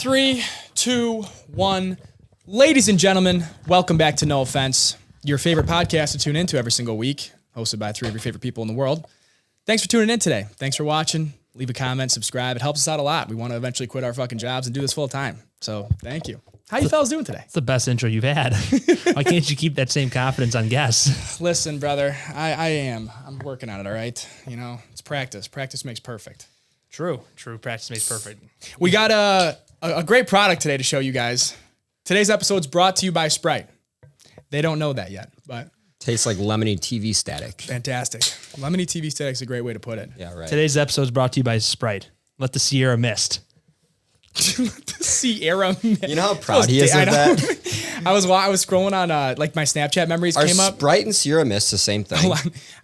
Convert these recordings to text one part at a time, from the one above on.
3, 2, 1. Ladies and gentlemen, welcome back to No Offense, your favorite podcast to tune into every single week, hosted by 3 of your favorite people in the world. Thanks for tuning in today. Thanks for watching. Leave a comment, subscribe. It helps us out a lot. We want to eventually quit our fucking jobs and do this full time. So thank you. How you fellas doing today? It's the best intro you've had. Why can't you keep that same confidence on guests? Listen, brother, I am. I'm working on it, all right? You know, it's practice. Practice makes perfect. True. Practice makes perfect. We got a great product today to show you guys. Today's episode is brought to you by Sprite. They don't know that yet, but... Tastes like lemony TV static. Fantastic. Lemony TV static is a great way to put it. Yeah, right. Today's episode is brought to you by Sprite. Let the Sierra mist. The Sierra Mist. You know how proud he is of that? I was scrolling on like my Snapchat memories came up. Sprite and Sierra Mist the same thing?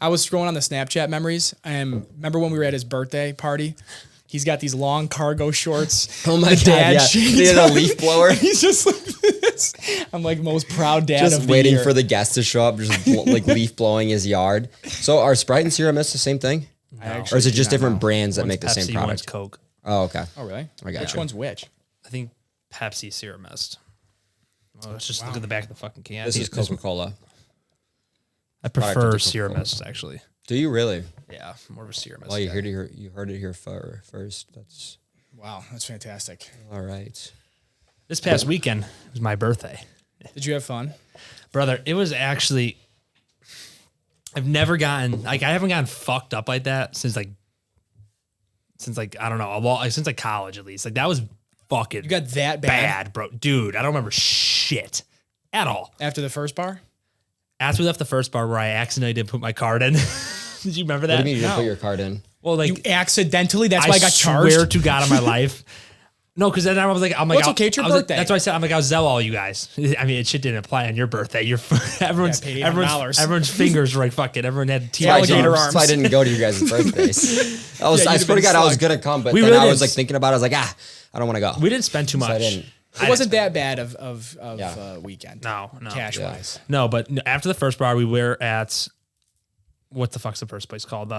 I was scrolling on the Snapchat memories, and remember when we were at his birthday party? He's got these long cargo shorts. Oh my God, yeah. He had a leaf blower. He's just like this. I'm like most proud dad just of the waiting year. for the guests to show up, just like leaf blowing his yard. So are Sprite and Sierra Mist the same thing? No. Or is it just different brands that One's make the Pepsi, same product? One's Coke. Oh, okay. Oh, really? I got Which you. one's which? I think Pepsi Sierra Mist. Oh, let's just look at the back of the fucking can. This is Coca-Cola. I prefer Sierra Mist, actually. Do you really? Yeah, more of a Sierra Mist. Well, you heard it here first. That's Wow, that's fantastic. all right. This past weekend was my birthday. Did you have fun? Brother, it was actually... I've never gotten... Like, I haven't gotten fucked up like that since I don't know, since like college at least. Like, that was fucking... You got that bad, bro. Dude, I don't remember shit at all. After the first bar? After we left the first bar where I accidentally didn't put my card in. Did you remember that? What do you mean you didn't put your card in? Well, like... You accidentally? That's why I got charged? I swear to God on my life. No, because then I was like... Well, it's okay, it's your birthday. That's why I said, I'm like, I'll Zell all you guys. I mean, it shit didn't apply on your birthday. Everyone's fingers were like, fuck it. Everyone had alligator arms. So I didn't go to you guys' birthdays. I swear to God, I was going to come, but then I was like thinking about it. I was like, I don't want to go. We didn't spend too much. I didn't. It wasn't that bad of a weekend. No. Cash-wise. No, but after the first bar, we were at... What the fuck's the first place called?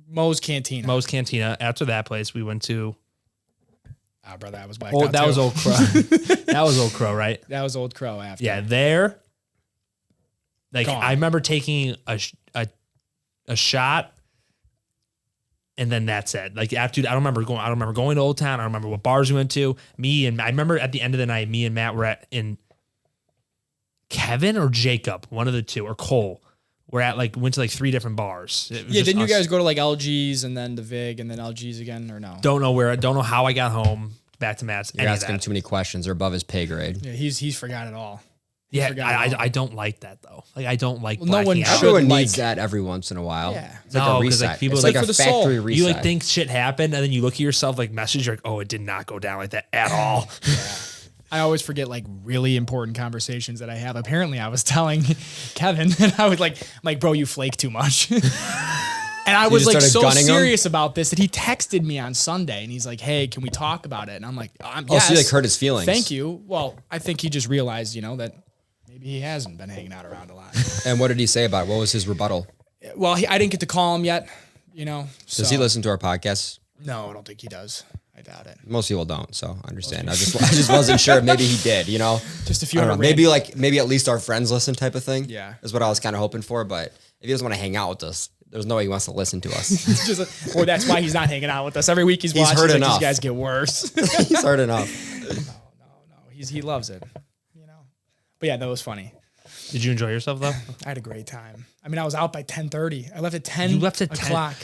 Moe's Cantina. Moe's Cantina. After that place, we went to... Ah, brother, I was blacked Oh, out that too. was Old Crow. That was Old Crow, right? That was Old Crow after. Yeah, there. Like, Gone. I remember taking a shot, and then that's it. Like, after I don't remember going to Old Town. I don't remember what bars we went to. I remember at the end of the night, me and Matt were in Kevin or Jacob, one of the two, or Cole. Went to 3 different bars. Yeah, didn't you guys go to like LG's and then the Vig and then LG's again or no? Don't know how I got home. Back to Matt's. You're asking too many questions. They're above his pay grade. Yeah, he's forgot it all. I don't like that though. Like, I don't like. No one blacking out. Everyone needs that every once in a while. Yeah. It's like a reset. Like, people it's like like for a the soul. factory reset. You like think shit happened, and then you look at yourself like message, you're like, oh, it did not go down like that at all. I always forget like really important conversations that I have. Apparently, I was telling Kevin and I was like, bro, you flake too much. And I was like so serious about this that he texted me on Sunday and he's like, hey, can we talk about it? And I'm like, yes. So you like hurt his feelings. Thank you. Well, I think he just realized, that maybe he hasn't been hanging out around a lot. And what did he say about it? What was his rebuttal? Well, I didn't get to call him yet, Does he listen to our podcast? No, I don't think he does. I doubt it. Most people don't, so I understand. I just wasn't sure. Maybe he did, Just a few. I don't know. Maybe at least our friends listen type of thing. Yeah, is what I was kind of hoping for. But if he doesn't want to hang out with us, there's no way he wants to listen to us. Or that's why he's not hanging out with us every week. He's watching. Heard enough. These guys get worse. He's heard enough. No. He loves it. But yeah, that was funny. Did you enjoy yourself though? I had a great time. I mean, I was out by 10:30. I left at 10. You left at 10 o'clock.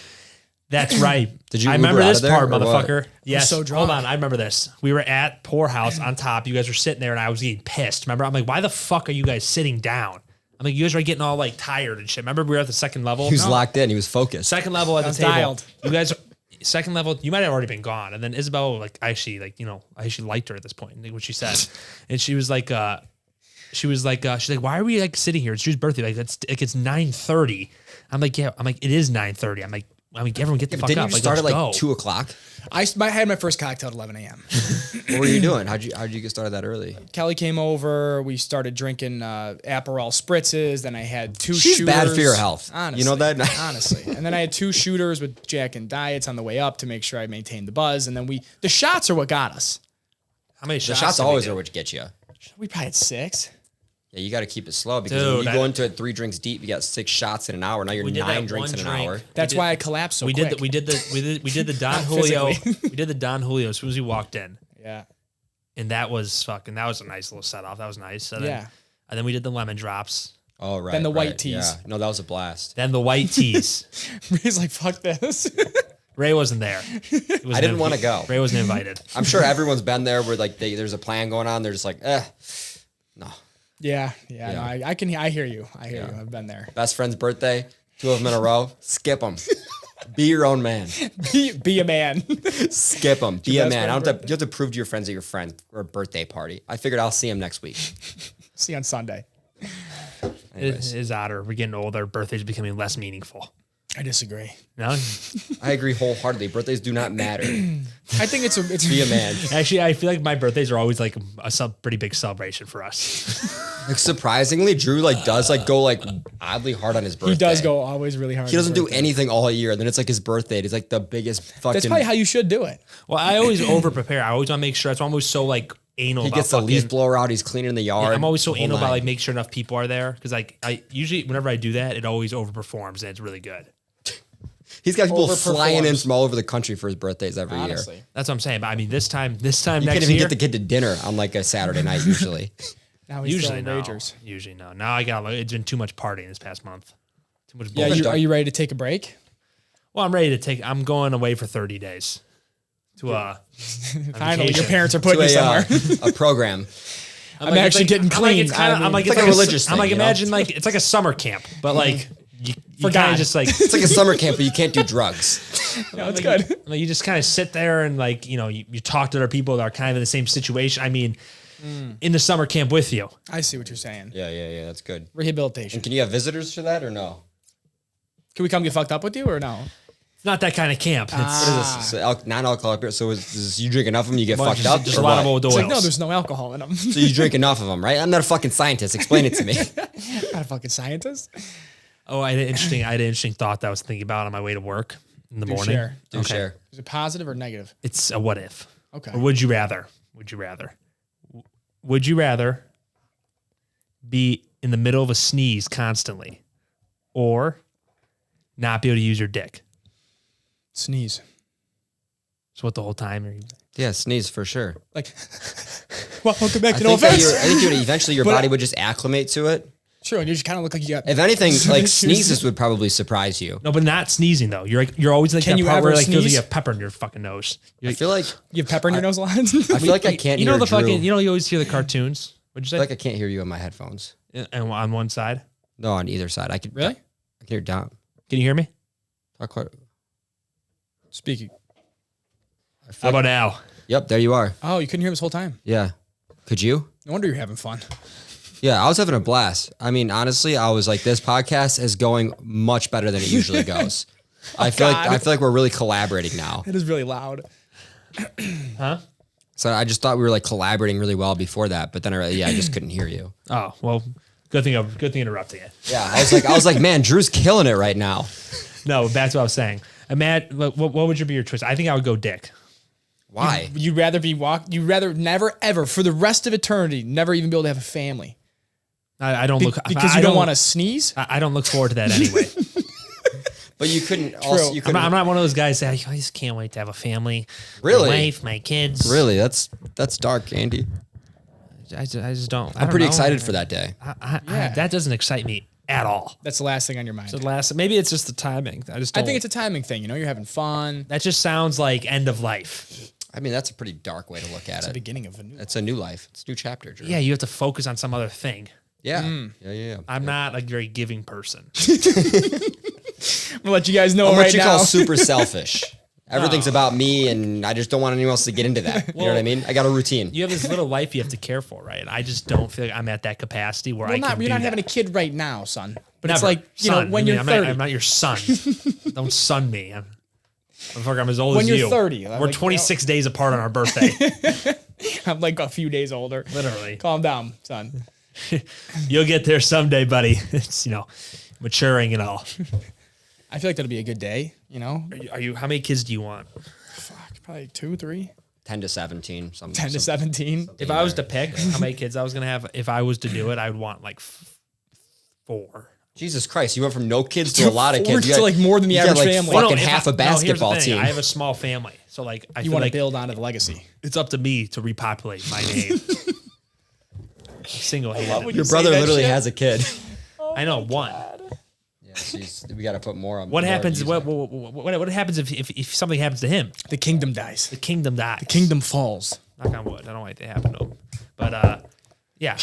That's right. Did you? I Uber remember out this of there, part, or motherfucker. what? Yes. so drunk. Hold on. I remember this. We were at Poorhouse on top. You guys were sitting there, and I was getting pissed. Remember? I'm like, why the fuck are you guys sitting down? I'm like, you guys are getting all like tired and shit. Remember, we were at the second level. He was locked in. He was focused. Second level at the table. Dialed. You guys. Second level. You might have already been gone. And then Isabel, I actually liked her at this point. What she said, and she was like, she's like, why are we like sitting here? It's Drew's birthday. Like it's 9:30. I'm like, yeah. I'm like, it is 9:30. I'm like, I mean, everyone get the fuck Didn't up. you Like, start at let's like go. 2 o'clock? I had my first cocktail at 11 a.m. What were you doing? How'd you get started that early? Kelly came over. We started drinking Aperol spritzes. Then I had 2 She's shooters. bad for your health. Honestly, You know that? honestly. And then I had 2 shooters with Jack and Diets on the way up to make sure I maintained the buzz. And then the shots are what got us. How many The shots? shots did we always do? are what get you. We probably had 6. Yeah, you got to keep it slow because Dude, when you go into it 3 drinks deep, you got 6 shots in an hour. Now you're We did 9 that drinks in one an drink. hour. That's why I collapsed so We quick. did the Don Not Julio. physically. We did the Don Julio as soon as we walked in, Yeah. and that was a nice little set off. That was nice. And Yeah. and then we did the lemon drops. Oh, right. Then the white right. teas. Yeah. No, that was a blast. Then the white teas. He's like, fuck this. Ray wasn't there. I didn't want to go. Ray wasn't invited. I'm sure everyone's been there where like there's a plan going on. They're just like, no. Yeah. Yeah. No, I hear you. I hear you. I've been there. Best friend's birthday, 2 of them in a row. Skip them. Be your own man. Be a man. Skip them. Be a best man. friend's You have to prove to your friends that you're friends or a birthday party. I figured I'll see him next week. See you on Sunday. Anyways. It is odder. We're getting older. Birthdays are becoming less meaningful. I disagree. No, I agree wholeheartedly. Birthdays do not matter. I think it's Be a man. actually, I feel like my birthdays are always like a pretty big celebration for us. Like surprisingly, Drew does go oddly hard on his birthday. He does go always really hard. He doesn't on do his birthday. anything all year. Then it's like his birthday. It's like the biggest fucking. That's probably how you should do it. Well, I always over prepare. I always want to make sure. That's why I'm always so like anal. he about gets the leaf fucking- blower out. He's cleaning the yard. I'm always so the whole anal about nine. like make sure enough people are there because like I usually whenever I do that, it always overperforms and it's really good. He's got people Overperforms. flying in from all over the country for his birthdays every Honestly. year. That's what I'm saying. But I mean, this time You next can't even year, get the kid to dinner on like a Saturday night usually. Now he's usually throwing no. ragers. Usually no. Now I got it's been too much partying this past month. Too much Yeah, bullshit. are you ready to take a break? Well, I'm ready to take. I'm going away for 30 days to a Finally, your vacation. parents are putting To you somewhere. a program. I'm actually getting clean. I'm like It's like a religious I'm like thing, you know? imagine like it's like a summer camp, but like you For kind God. of just like It's like a summer camp, but you can't do drugs. No, it's good. like you just kind of sit there and like you talk to other people that are kind of in the same situation. I mean, in the summer camp with you. I see what you're saying. Yeah, that's good. Rehabilitation. And can you have visitors for that or no? Can we come get fucked up with you or no? It's not that kind of camp. It's What is this? So non-alcoholic beer. So is you drink enough of them, you get well, fucked up? just or a lot what? of old It's oils. like, no, there's no alcohol in them. So you drink enough of them, right? I'm not a fucking scientist. Explain it to me. Not a fucking scientist. Oh, I had an interesting thought that I was thinking about on my way to work in the Do morning. share. Do share. Is it positive or negative? It's a what if. Okay. Or would you rather? Would you rather? Would you rather be in the middle of a sneeze constantly or not be able to use your dick? Sneeze. So what the whole time? Are you, Yeah, sneeze for sure. Like, welcome back I to No think, that Offense. I think eventually your But- body would just acclimate to it. Sure, and you just kind of look like you got. If anything, like sneezes would probably surprise you. no, but not sneezing though. You're always like Can that you part ever where like feels like sneeze? you have pepper in your fucking nose. I feel like You have pepper in your nose a lot. I feel like I can't You hear know the Drew. fucking. You always hear the cartoons. What'd you I say? feel like I can't hear you on my headphones. And on one side, No, on either side. I could Really? I can hear Dom. can you hear me? Talk quiet. Speaking. I feel How about now? Yep, there you are. Oh, you couldn't hear him this whole time. Yeah. Could you? No wonder you're having fun. Yeah, I was having a blast. I mean, honestly, I was like, this podcast is going much better than it usually goes. I feel God. like we're really collaborating now. It is really loud. Huh? So I just thought we were like collaborating really well before that, but then I just couldn't hear you. Oh well, good thing interrupting it. Yeah, I was like, man, Drew's killing it right now. No, back to what I was saying. Imagine what would be your choice? I think I would go dick. Why? You'd rather you'd rather never, ever, for the rest of eternity, never even be able to have a family. I don't look Because I you don't want to sneeze? I don't look forward to that anyway. But you couldn't also. You I'm couldn't, not, I'm not one of those guys that I just can't wait to have a family. Really? My wife, my kids. really, that's dark, Andy. I just don't. I'm pretty excited for that day. That doesn't excite me at all. That's the last thing on your mind. Maybe it's just the timing. I just don't. I think it's a timing thing. You know, you're having fun. that just sounds like end of life. I mean, that's a pretty dark way to look at It's the it. beginning of a new. It's a new life. It's a new chapter, Drew. Yeah, you have to focus on some other thing. Yeah. Yeah. I'm not a very giving person. I'm gonna let you guys know I'm right what you now. call super selfish. Everything's about me, and I just don't want anyone else to get into that. You know what I mean? I got a routine. You have this little life you have to care for, right? I just don't feel like I'm at that capacity where I can You're do not that. having a kid right now, son. But Never. it's like, Son, when you're 30. I'm not your son. Don't son me. I'm as old When as you're you. 30, We're 26 days apart on our birthday. I'm like a few days older. Literally. Calm down, son. You'll get there someday, buddy. It's, maturing and all. I feel like that'll be a good day, Are you? How many kids do you want? Fuck, probably 2, 3. 10 to 17. 10 to 17. If I was to pick how many kids I was going to have, if I was to do it, I would want like 4. Jesus Christ, you went from no kids to a lot of kids. To like more than the average like family. Fucking half a basketball here's the thing. team. I have a small family, so like I You feel want to like build onto the legacy. it's up to me to repopulate my name. Single-handedly. Your brother literally has a kid. I know one. Yeah, we got to put more on. What more happens? users. What happens if something happens to him? The kingdom dies. The kingdom dies. The Kingdom falls. Knock on wood. I don't want it to happen to him. But yeah,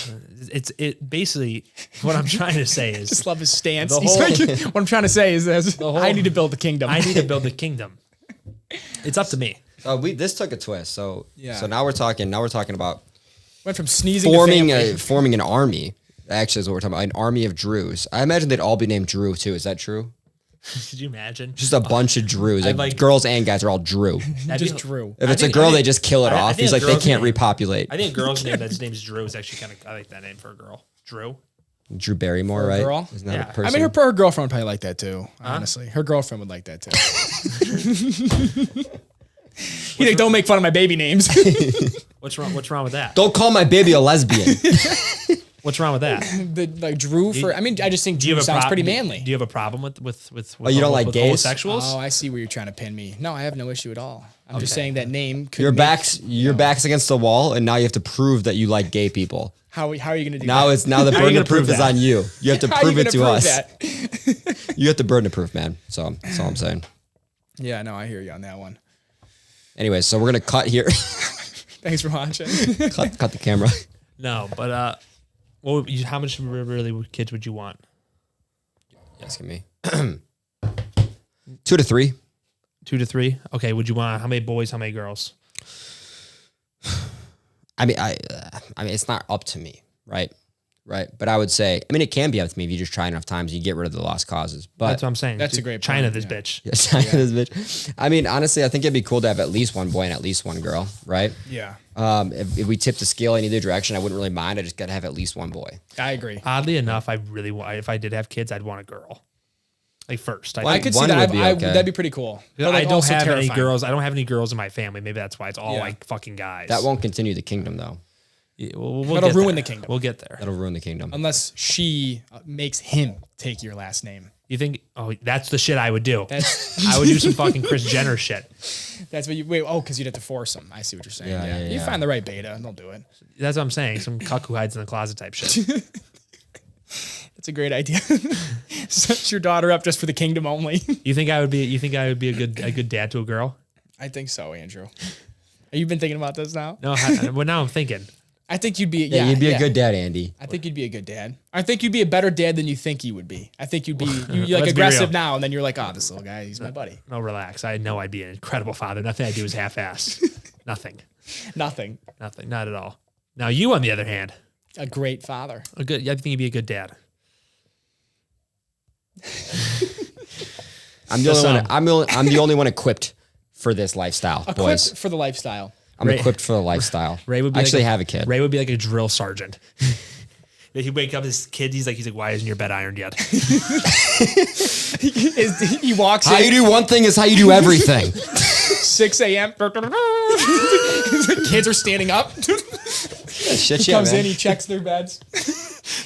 it basically what I'm trying to say is Just love his stance. The He's whole- like, what I'm trying to say is this, I need to build the kingdom. I need to build the kingdom. It's up to me. This took a twist. So Yeah. So now we're talking about Went from sneezing forming to family. forming an army. Actually, is what we're talking about. An army of Drews. I imagine they'd all be named Drew too. Is that true? Could you imagine? Just a bunch of Drews. Like, like- girls and guys are all Drew. That'd Just be- Drew. If I it's a think- girl, I they think- just kill it I off. think He's a like, they girl's can't name- repopulate. I think a girl's name that's name's Drew is actually kind of. I like that name for a girl. Drew. Drew Barrymore, For a right? girl? Isn't that Yeah. a I person? I mean, her girlfriend would probably like that too. Honestly, her girlfriend would like that too. He's like, don't make fun of my baby names. What's wrong? What's wrong with that? Don't call my baby a lesbian. What's wrong with that? Like Drew for. I mean, I just think Do you Drew have a sounds prob- pretty manly. Do you have a problem with you don't like with gays? homosexuals? Oh, I see where you're trying to pin me. No, I have no issue at all. I'm just saying that name could. Your make- back's against the wall, and now you have to prove that you like gay people. How are you going to do Now that? the How are you burden gonna of proof prove is that? on you. You have to How are you prove it gonna to prove us. that? You have the burden of proof, man. So that's all I'm saying. Yeah, no, I hear you on that one. Anyways, so we're gonna cut here. Thanks for watching. cut the camera. No, but how much really kids would you want? You're asking me. 2 to 3. 2 to 3. Okay. Would you want how many boys? How many girls? I mean, it's not up to me, right? Right. But I would say, I mean, it can be up to me if you just try enough times, you get rid of the lost causes. But That's what I'm saying. That's a great China, point, this yeah. bitch. yes, this bitch. I mean, honestly, I think it'd be cool to have at least one boy and at least one girl, right? Yeah, If we tip the scale in either direction, I wouldn't really mind. I just got to have at least one boy. I agree. Oddly enough, I really want. If I did have kids, I'd want a girl. Like first, I could see one that. would be okay. That'd be pretty cool. But, like, I don't also have any terrifying. girls. I don't have any girls in my family. Maybe that's why it's all Yeah. like fucking guys. That won't continue the kingdom, though. Yeah, we'll That'll get ruin there. the kingdom. We'll get there. That'll ruin the kingdom. Unless she makes him take your last name. You think? Oh, that's the shit I would do. That's I would do some fucking Kris Jenner shit. that's what you wait. Oh, because you'd have to force him. I see what you're saying. Yeah, Yeah, yeah, you yeah. find the right beta. Don't do it. That's what I'm saying. Some cuck who hides in the closet type shit. That's a great idea. Set your daughter up just for the kingdom only. You think I would be? You think I would be a good dad to a girl? I think so, Andrew. Have you been thinking about this now? No. Well, now I'm thinking. I think you'd be. Yeah, you'd be a good dad, Andy. I think you'd be a good dad. I think you'd be a better dad than you think you would be. I think you'd be you're like Let's be aggressive real. now, and then you're like, oh, this little guy, he's my buddy. No, relax. I know I'd be an incredible father. Nothing I do is half-assed. Nothing. Nothing. Nothing. Not at all. Now you, on the other hand, A great father. I think you'd be a good dad. I'm the only one. I'm the only one equipped for this lifestyle, boys. Equipped for the lifestyle. I'm Ray- equipped for the lifestyle. Ray would be I actually like have a kid. Ray would be like a drill sergeant. He'd wake up his kid. He's like, why isn't your bed ironed yet? He walks How in you do one thing is how you do everything. 6 a.m. Kids are standing up. Shit, yeah, Comes man. in, he checks their beds.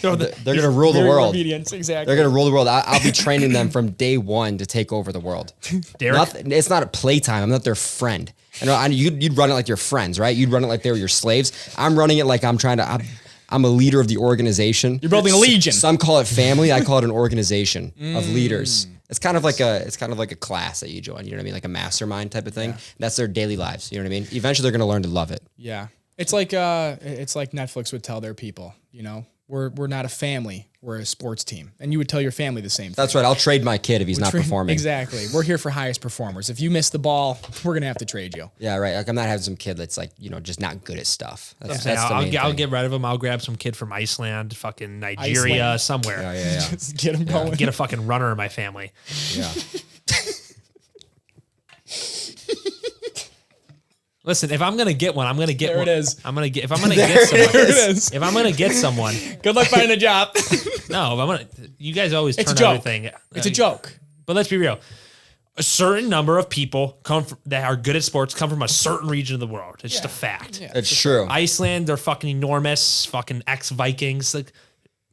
They're gonna rule the Very world. obedience, exactly. They're gonna rule the world. I'll be training them from day one to take over the world. Derek? It's not a playtime. I'm not their friend. You'd run it like your friends, right? You'd run it like they were your slaves. I'm running it like I'm a leader of the organization. You're building a legion. Some call it family. I call it an organization of leaders. It's kind of like a class that you join. You know what I mean? Like a mastermind type of thing. Yeah. That's their daily lives. You know what I mean? Eventually, they're gonna learn to love it. Yeah, it's like Netflix would tell their people. You know, we're not a family. we're a sports team. And you would tell your family the same thing. That's right. I'll trade my kid if he's not performing. Exactly. We're here for highest performers. If you miss the ball, we're going to have to trade you. Yeah, right. Like I'm not having some kid that's like, just not good at stuff. That's I'll get rid of him. I'll grab some kid from Iceland, fucking Nigeria, somewhere. Yeah. Just get him going. Get a fucking runner in my family. Yeah. Listen, if I'm gonna get one, I'm gonna get There one. it is. If I'm gonna get someone. There it is. If I'm gonna get someone, Good luck finding a job. no, if I'm gonna. You guys always It's turn a joke. everything. It's a joke. But let's be real. A certain number of people that are good at sports come from a certain region of the world. It's just a fact. Yeah. It's true. Iceland, they're fucking enormous. Fucking ex-Vikings. Like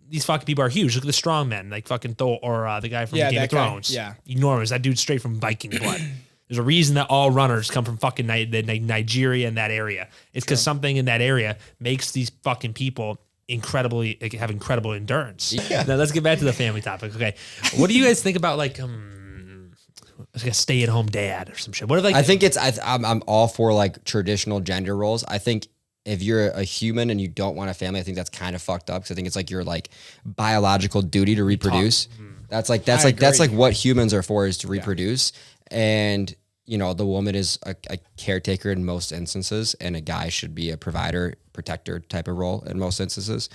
these fucking people are huge. Look at the strong men, like fucking Thor or the guy from Game of Thrones. Yeah. Enormous. That dude's straight from Viking blood. There's a reason that all runners come from fucking Nigeria and that area. It's because something in that area makes these fucking people have incredible endurance. Yeah. Now let's get back to the family topic. Okay. What do you guys think about like a stay-at-home dad or some shit? What if like I think I'm all for like traditional gender roles. I think if you're a human and you don't want a family, I think that's kind of fucked up because I think it's like your like biological duty to reproduce. That's like what humans are for, is to reproduce. And the woman is a caretaker in most instances, and a guy should be a provider, protector type of role in most instances.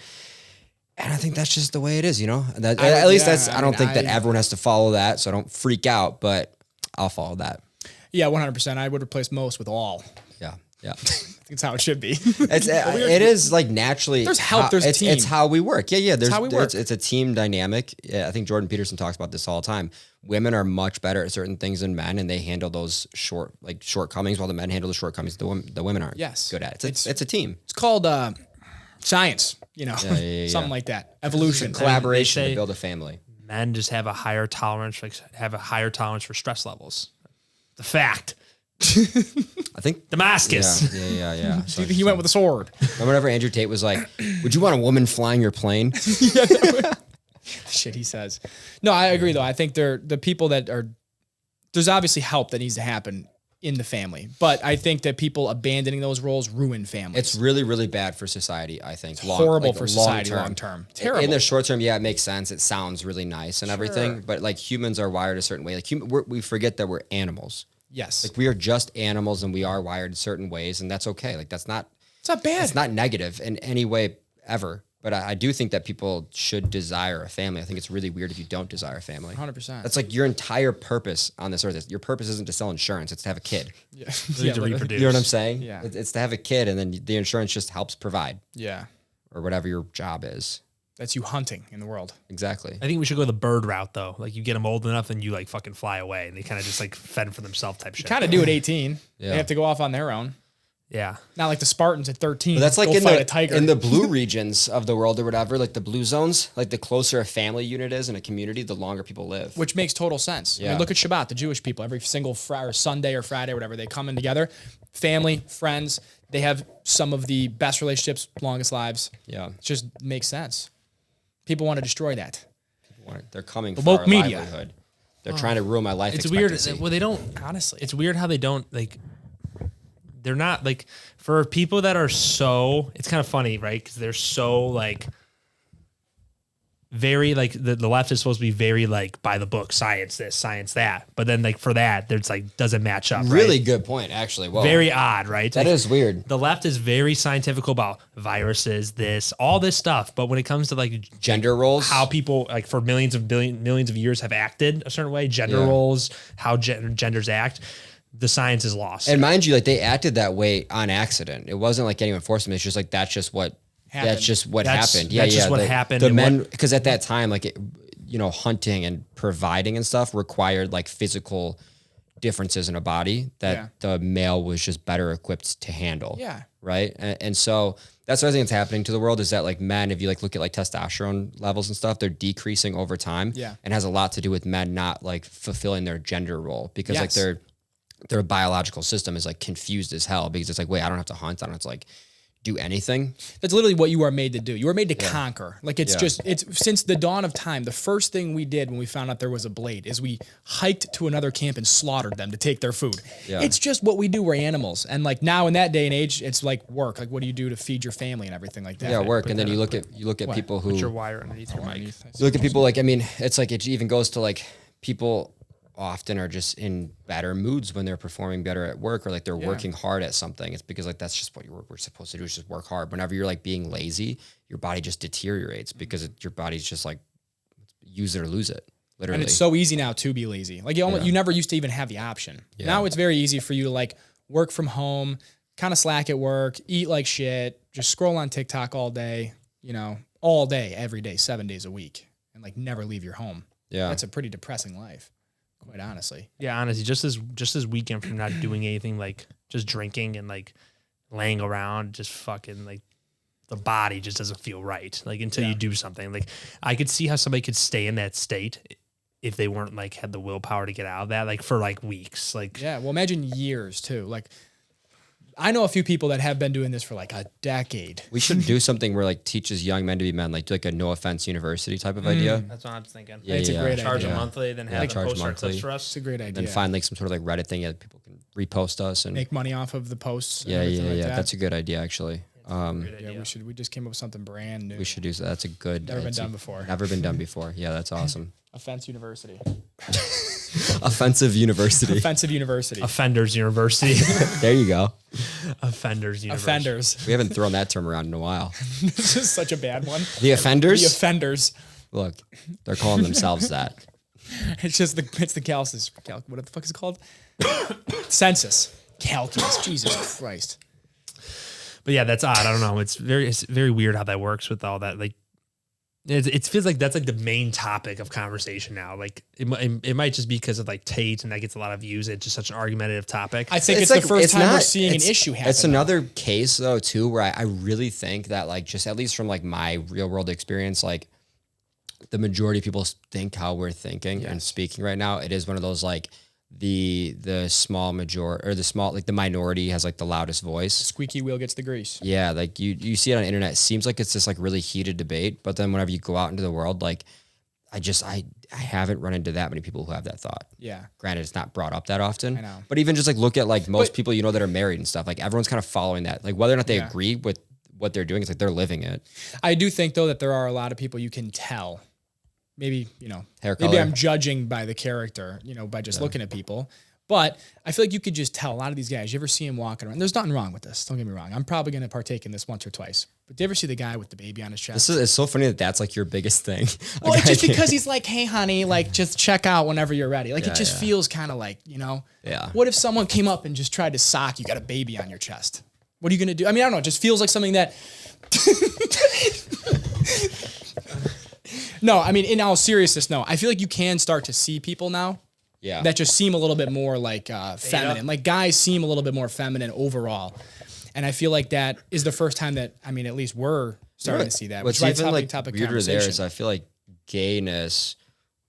And I think that's just the way it is, That, at least I don't think that everyone has to follow that, so I don't freak out, but I'll follow that. Yeah, 100%. I would replace most with all. Yeah. I think it's how it should be. It is like naturally. There's help. There's team. It's how we work. Yeah. It's how we work. It's a team dynamic. Yeah, I think Jordan Peterson talks about this all the time. Women are much better at certain things than men, and they handle those shortcomings, while the men handle the shortcomings the women aren't good at. It's a team. It's called science. Something like that. Evolution. Collaboration to build a family. Men just have a higher tolerance, for stress levels. The fact. I think Damascus. Yeah. So He went with a sword. remember whenever Andrew Tate was like, "Would you want a woman flying your plane?" Shit, he says. No, I agree though. I think the people that are, there's obviously help that needs to happen in the family, but I think that people abandoning those roles ruin families. It's really, really bad for society, I think. Horrible for society long term. Terrible. In the short term, yeah, it makes sense. It sounds really nice and everything, but like humans are wired a certain way. Like we forget that we're animals. Yes. Like we are just animals, and we are wired in certain ways, and that's okay. Like it's not bad. It's not negative in any way ever. But I do think that people should desire a family. I think it's really weird if you don't desire a family. 100%. That's like your entire purpose on this earth. Your purpose isn't to sell insurance; it's to have a kid. Yeah. To reproduce. You know what I'm saying? Yeah. It's to have a kid, and then the insurance just helps provide. Yeah. Or whatever your job is. That's you hunting in the world. Exactly. I think we should go the bird route though. Like you get them old enough and you like fucking fly away, and they kind of just like fend for themselves type shit. Kind of do at 18. Yeah. They have to go off on their own. Yeah. Not like the Spartans at 13. But that's like go fight a tiger. in the blue regions of the world or whatever, like the blue zones, like the closer a family unit is in a community, the longer people live. Which makes total sense. I mean, look at Shabbat, the Jewish people. Every single Sunday or Friday or whatever, they come in together. Family, friends. They have some of the best relationships, longest lives. Yeah. It just makes sense. People want to destroy that. They're coming The for woke our media. livelihood. They're trying to ruin my life It's expectancy. weird. Well, they don't, honestly, it's weird how they don't like, they're not like, for people that are so, it's kind of funny, right? Because they're so like, very like, the left is supposed to be very like by the book, science this, science that. But then like for that, there's like, doesn't match up. Really right? good point, actually. Whoa. Very odd, right? That is weird. The left is very scientific about viruses, all this stuff. But when it comes to like Gender roles. how people like for millions of years have acted a certain way, gender roles, how genders act, the science is lost. And mind you, like they acted that way on accident. It wasn't like anyone forced them. It's just like that's just what Happened. happened. Yeah, that's just what the, happened. The And men, because at that time, like hunting and providing and stuff required like physical differences in a body that the male was just better equipped to handle. Yeah. Right. And so that's what I think that's happening to the world is that like men, if you like look at like testosterone levels and stuff, they're decreasing over time. Yeah. And has a lot to do with men not like fulfilling their gender role because like their biological system is like confused as hell because it's like, wait, I don't have to hunt. I don't have to like do anything. That's literally what you are made to do. You are made to conquer. Like it's since the dawn of time, the first thing we did when we found out there was a blade is we hiked to another camp and slaughtered them to take their food. Yeah. It's just what we do. We're animals. And like now in that day and age, it's like work. Like what do you do to feed your family and everything like that? Yeah, work. And then you look at people who put your wire underneath your mic. You look at people like, I mean, it's like it even goes to like people often are just in better moods when they're performing better at work or like they're working hard at something. It's because like that's just what we're supposed to do, is just work hard. Whenever you're like being lazy, your body just deteriorates because your body's just like use it or lose it, literally. And it's so easy now to be lazy. Like you never used to even have the option. Yeah. Now it's very easy for you to like work from home, kind of slack at work, eat like shit, just scroll on TikTok all day, all day, every day, 7 days a week, and like never leave your home. Yeah. That's a pretty depressing life. Quite honestly. Yeah, honestly, just this weekend from not doing anything, like just drinking and like laying around, just fucking like the body just doesn't feel right. Like until you do something. Like I could see how somebody could stay in that state if they weren't like had the willpower to get out of that, like for like weeks. Like well, imagine years too. Like I know a few people that have been doing this for like a decade. We should do something where like teaches young men to be men, like do like a no offense university type of idea. That's what I was thinking. Yeah, it's a great charge idea. Charge a monthly, then have them post our clips for us. It's a great idea. And then find like some sort of like Reddit thing that people can repost us and make money off of the posts. Yeah. That's a good idea actually. We just came up with something brand new. We should do that. That's a good. Never been done before. Never been done before. Yeah, that's awesome. Offense University. Offensive University. Offensive University. Offenders University. There you go. Offenders University. Offenders. We haven't thrown that term around in a while. This is such a bad one. The offenders? The offenders. Look, they're calling themselves that. It's just the calculus. What the fuck is it called? Census. Calculus. Jesus Christ. But yeah, that's odd. I don't know. It's very weird how that works with all that. Like, it feels like that's like the main topic of conversation now. Like it might just be because of like Tate and that gets a lot of views. It's just such an argumentative topic. I think it's like, the first time we're seeing an issue happen. It's another case though too, where I really think that like just at least from like my real world experience, like the majority of people think how we're thinking and speaking right now. It is one of those like the small majority or the minority has like the loudest voice. Squeaky wheel gets the grease. Yeah, like you see it on the internet. It seems like it's this like really heated debate, but then whenever you go out into the world, like I haven't run into that many people who have that thought. Yeah. Granted, it's not brought up that often. I know. But even just like look at like most people that are married and stuff. Like everyone's kind of following that. Like whether or not they agree with what they're doing, it's like they're living it. I do think though that there are a lot of people you can tell. Maybe, hair color. Maybe I'm judging by the character, by just looking at people. But I feel like you could just tell a lot of these guys, you ever see him walking around. There's nothing wrong with this. Don't get me wrong. I'm probably going to partake in this once or twice. But do you ever see the guy with the baby on his chest? It's so funny that that's like your biggest thing. Well, it's just because he's like, hey, honey, like just check out whenever you're ready. Like it just feels kind of like, Yeah. What if someone came up and just tried to sock you, got a baby on your chest? What are you going to do? I mean, I don't know. It just feels like something that... No, I mean, in all seriousness, no. I feel like you can start to see people now that just seem a little bit more like feminine. Like guys seem a little bit more feminine overall. And I feel like that is the first time that, I mean, at least we're starting to see that. What's even like weirder there is I feel like gayness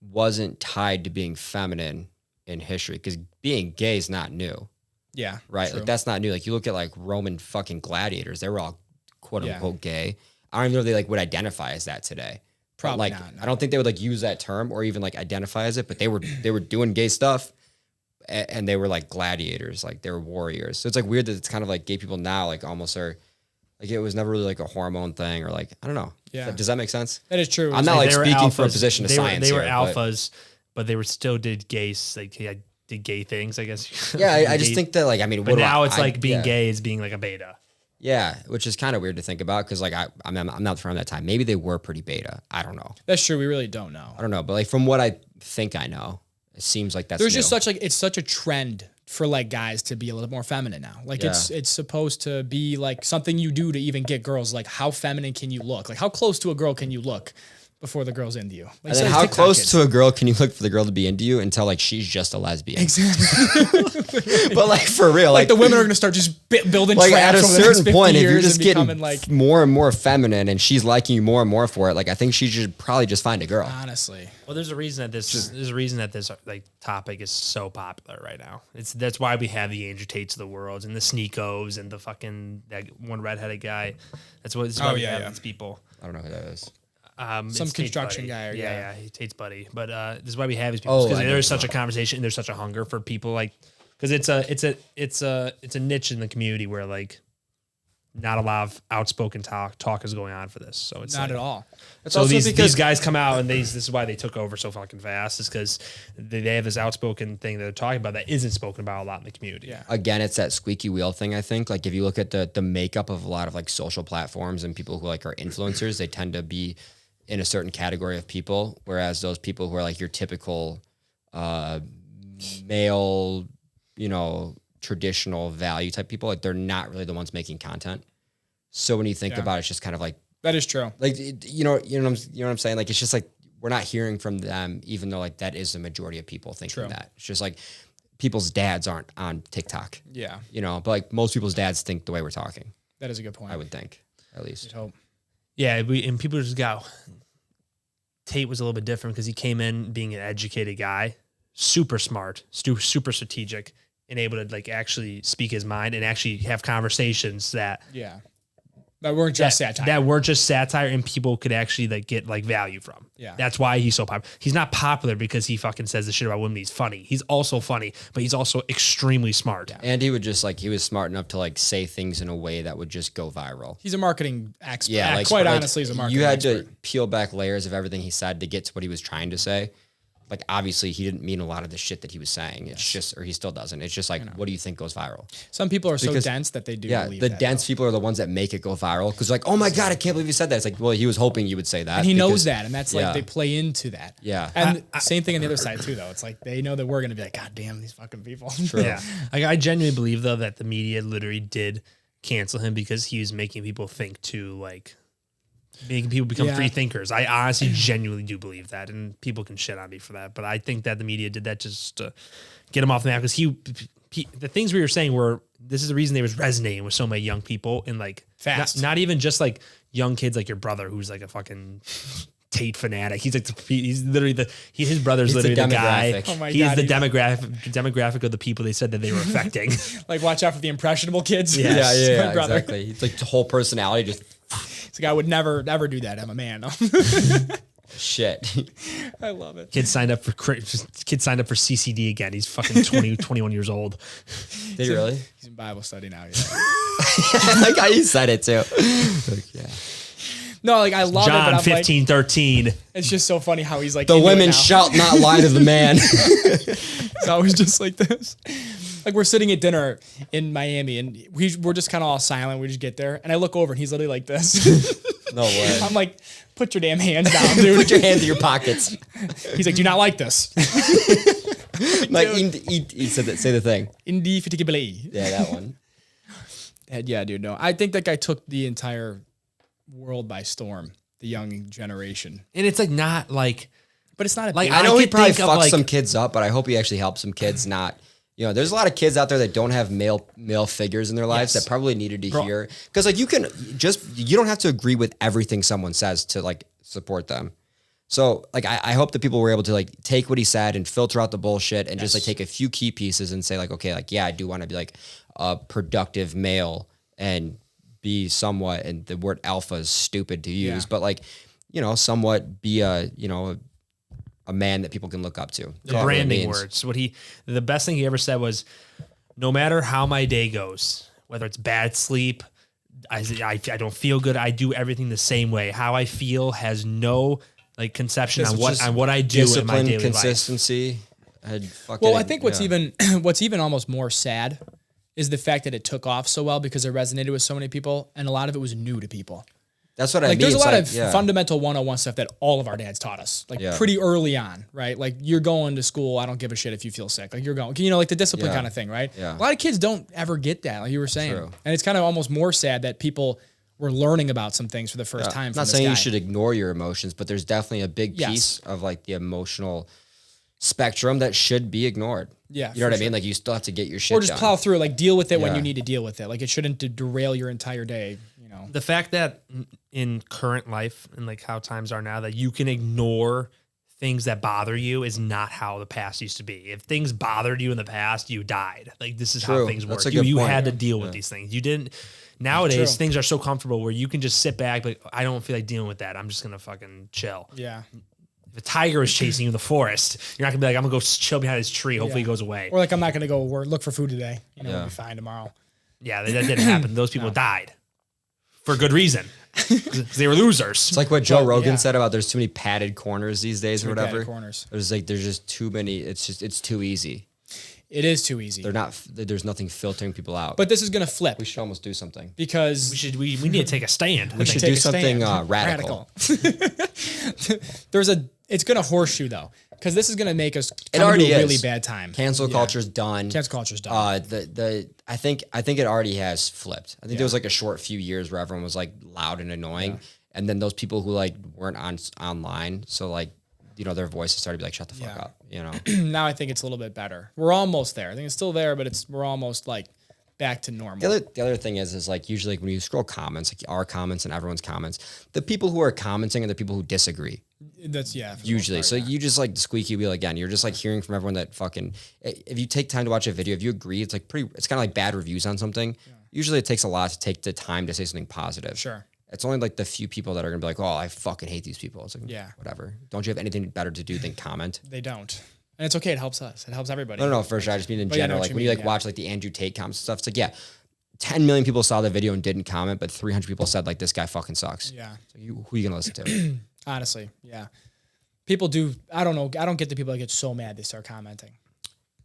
wasn't tied to being feminine in history because being gay is not new. Yeah. Right? True. Like that's not new. Like you look at like Roman fucking gladiators, they were all quote unquote gay. I don't even know if they like would identify as that today. Probably not. No. I don't think they would like use that term or even like identify as it, but they were doing gay stuff and they were like gladiators, like they were warriors. So it's like weird that it's kind of like gay people now like almost are like it was never really like a hormone thing or like I don't know. Yeah. Does that make sense? That is true. I'm not like speaking from a position of science. They were alphas, but they were still did gay did gay things, I guess. Yeah, I just think that like I mean, but now it's like being gay is being like a beta. Yeah, which is kind of weird to think about because like I'm not from that time. Maybe they were pretty beta. I don't know. That's true. We really don't know. I don't know, but like from what I think I know, it seems like that's there's just it's such a trend for like guys to be a little more feminine now. Like it's supposed to be like something you do to even get girls. Like how feminine can you look? Like how close to a girl can you look before the girl's into you. Like, And so then these how TikTok close kids. to a girl can you look for the girl to be into you until like she's just a lesbian? Exactly. But like for real, Like the women are going to start just building like traps at a over the next certain 50 point, if you're years just and getting becoming like, more and more feminine and she's liking you more and more for it, like I think she should probably just find a girl. honestly. Well, there's a reason that this like topic is so popular right now. That's why we have the Andrew Tates of the world and the Sneakos and the fucking that one redheaded guy. That's why we have these people. I don't know who that is. Some It's Tate's construction buddy. guy. Yeah, Tate's buddy. But this is why we have these people because there's such a conversation. There's such a hunger for people like because it's a niche in the community where like not a lot of outspoken talk is going on for this. So it's Not like, at all. So these guys come out and this is why they took over so fucking fast is because they have this outspoken thing that they're talking about that isn't spoken about a lot in the community. Yeah. Again, it's that squeaky wheel thing. I think like if you look at the makeup of a lot of like social platforms and people who like are influencers, they tend to be in a certain category of people, whereas those people who are like your typical male, traditional value type people, like they're not really the ones making content. So when you think about it, it's just kind of like That is true. like you know what I'm saying? Like it's just like we're not hearing from them, even though like that is the majority of people thinking that. It's just like people's dads aren't on TikTok. Yeah. But like most people's dads think the way we're talking. That is a good point. I would think, at least. You'd hope. Yeah, and people just go. Tate was a little bit different because he came in being an educated guy, super smart, super strategic, and able to like actually speak his mind and actually have conversations that weren't just satire. That weren't just satire and people could actually like get like value from. Yeah. That's why he's so popular. He's not popular because he fucking says the shit about women. He's funny. He's also funny, but he's also extremely smart. Yeah. And he would just like, he was smart enough to like say things in a way that would just go viral. He's a marketing expert. Yeah. Quite honestly, he's a marketing expert. You had to peel back layers of everything he said to get to what he was trying to say. Like obviously he didn't mean a lot of the shit that he was saying. It's just, or he still doesn't. It's just like, what do you think goes viral? Some people are so dense that they do believe the that, dense people are the ones that make it go viral. Because like, oh my God, I can't believe you said that. It's like, well, he was hoping you would say that. And he knows that. And that's like, Yeah. they play into that. Yeah. And same thing on the other side too, though. It's like, they know that we're going to be like, God damn, these fucking people. True. Yeah. Like, I genuinely believe though that the media literally did cancel him because he was making people think to like making people become free thinkers. I honestly genuinely do believe that, and people can shit on me for that. But I think that the media did that just to get him off the map because the things we were saying were, this is the reason they was resonating with so many young people and like Fast. not even just like young kids like your brother who's like a fucking Tate fanatic. He's like he's literally his brother's He's the literally the guy. demographic. Oh my He is God, the demographic of the people they said that they were affecting. Like, watch out for the impressionable kids. Yes. Yeah, My brother. exactly. It's like the whole personality just It's like, I would never do that. I'm a man. shit. I love it. Kid signed up for CCD again. He's fucking 21 years old. Did he really? He's in Bible study now. Yeah. I like how you said it too. Like, yeah. No, like, I love it, but John I'm 15:13. like, it's just so funny how he's like, The into it women now. shall not lie to the man. It's always just like this. Like, we're sitting at dinner in Miami and we're just kind of all silent. We just get there and I look over and he's literally like this. No way. I'm like, put your damn hands down, dude. Put your hands in your pockets. He's like, do you not like this? Like, he said that. Say the thing. Indefatigable. Yeah, that one. And yeah, dude, no. I think that guy took the entire world by storm, the young generation. And it's like not like But it's not a Like, big- I know I he could probably think of, fucked like- some kids up, but I hope he actually helped some kids not. There's a lot of kids out there that don't have male figures in their lives Yes. that probably needed to hear. Because like you don't have to agree with everything someone says to like support them. So like I hope that people were able to like take what he said and filter out the bullshit and just like take a few key pieces and say like, okay, like yeah, I do want to be like a productive male and be somewhat, and the word alpha is stupid to use, but like, somewhat be a man that people can look up to. the branding words. The best thing he ever said was, no matter how my day goes, whether it's bad sleep, I don't feel good, I do everything the same way. How I feel has no like conception on what I do in my daily life. Consistency. Well, I think what's even almost more sad is the fact that it took off so well because it resonated with so many people, and a lot of it was new to people. That's what I mean. There's a lot It's of fundamental 101 stuff that all of our dads taught us, pretty early on, right? Like, you're going to school, I don't give a shit if you feel sick. Like, you're going, like the discipline kind of thing, right? Yeah. A lot of kids don't ever get that, like you were saying. True. And it's kind of almost more sad that people we're learning about some things for the first time. I'm from not this saying guy. you should ignore your emotions, but there's definitely a big piece of like the emotional spectrum that should be ignored. Yeah, you know what I for mean? Like you still have to get your shit or just done. plow through it, like deal with it when Yeah. you need to deal with it. Like it shouldn't derail your entire day. You know, The fact that in current life and like how times are now that you can ignore things that bother you is not how the past used to be. If things bothered you in the past, you died. Like this is how True. things work. That's a You good point. had to deal with these things. You didn't. Nowadays, True. things are so comfortable where you can just sit back. Like I don't feel like dealing with that. I'm just gonna fucking chill. yeah. If a tiger is chasing you in the forest, you're not gonna be like, I'm gonna go chill behind this tree. Hopefully, Yeah. it goes away. Or like I'm not gonna go look for food today. You know, Yeah. we'll be fine tomorrow. Yeah, that didn't happen. Those people died for good reason because they were losers. It's like what Joe Rogan yeah. said about there's too many padded corners these days or Too many whatever. padded corners. There's just too many. It's too easy. It is too easy. There's nothing filtering people out. But this is gonna flip we should almost do something. because we need to take a stand. We should take do a something stand. radical. It's gonna horseshoe though, because this is gonna make us It come already into a is. really bad time. Cancel culture's done. Cancel culture's done. I think it already has flipped. I think there was like a short few years where everyone was like loud and annoying, and then those people who like weren't online, so like their voices started to be like shut the fuck up. Now I think it's a little bit better. We're almost there. I think it's still there, but we're almost like back to normal. The other thing is like usually like when you scroll comments, like our comments and everyone's comments, the people who are commenting are the people who disagree. That's for the most Usually. part, So yeah. you just like the squeaky wheel again. You're just like hearing from everyone that fucking, if you take time to watch a video, if you agree, it's like it's kind of like bad reviews on something. Usually it takes a lot to take the time to say something positive. Sure. It's only like the few people that are going to be like, oh, I fucking hate these people. It's like, Yeah. whatever. Don't you have anything better to do than comment? They don't, and it's okay. It helps us. It helps everybody. No, for sure. I just mean in But yeah, I know general, what like you when you mean, like yeah. watch like the Andrew Tate comments and stuff, it's like, yeah, 10 million people saw the video and didn't comment, but 300 people said like, this guy fucking sucks. Yeah. So who are you going to listen to? Honestly, yeah. People do. I don't know. I don't get the people that get so mad they start commenting.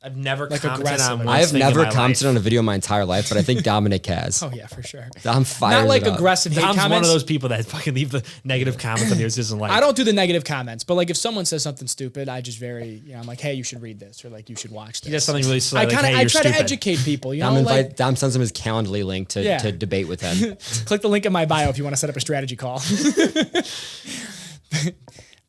I've never Like commented aggressive. on. I have never commented on a video in my entire life, but I think Dominic has. Oh yeah, for sure. Dom fires Not like it up. aggressive hate Dom's comments. one of those people that fucking leave the negative comments on yours isn't like. I don't do the negative comments, but like if someone says something stupid, I just I'm like, hey, you should read this, or like you should watch this. He does something really slow. I like, kind of hey, I you're try stupid. to educate people. You Dom, know, like Dom sends him his Calendly link to Yeah. debate with him. click the link in my bio if you want to set up a strategy call.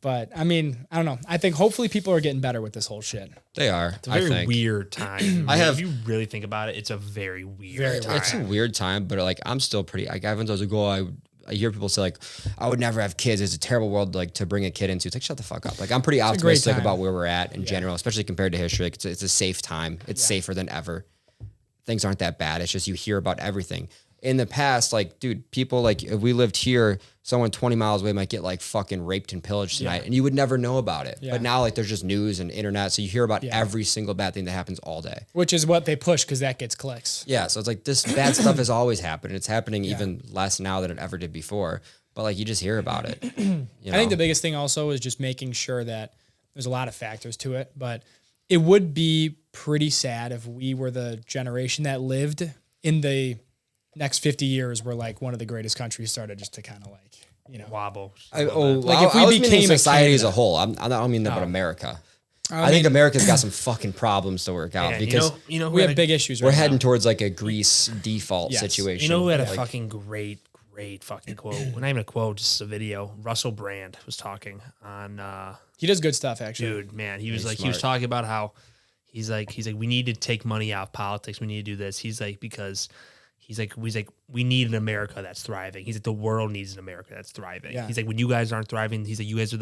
But I mean, I don't know. I think hopefully people are getting better with this whole shit. They are. It's a very I think. weird time. have- If you really think about it, it's a very weird Very time. It's a weird time, but like I'm still pretty. Like everyone's always like, "Oh, I hear people say like, I would never have kids. It's a terrible world like to bring a kid into." It's like shut the fuck up. Like I'm pretty great optimistic time. about where we're at in general, especially compared to history. Like, it's a safe time. It's safer than ever. Things aren't that bad. It's just you hear about everything. In the past, like, dude, people like if we lived here, someone 20 miles away might get like fucking raped and pillaged tonight, and you would never know about it. Yeah. But now, like, there's just news and internet, so you hear about every single bad thing that happens all day. Which is what they push because that gets clicks. Yeah, so it's like this bad stuff has always happened. It's happening even less now than it ever did before. But like you just hear about it. I think the biggest thing also is just making sure that there's a lot of factors to it, but it would be pretty sad if we were the generation that lived in the next 50 years where like one of the greatest countries started just to kind of like, wobble. Like if we I was meaning became a society as a Canada. whole. I don't mean that about America. I think America's got some fucking problems to work out Yeah, because you know who we had have a- big issues we're right heading now. towards like a Greece default Yes. situation. You know who had a Like, fucking great fucking quote? Not even a quote, just a video. Russell Brand was talking on. He does good stuff, actually. Dude, man, he was smart. talking about how he's like we need to take money out of politics. We need to do this. He's like because he's like we need an America that's thriving. He's like the world needs an America that's thriving. Yeah. He's like when you guys aren't thriving, he's like you guys are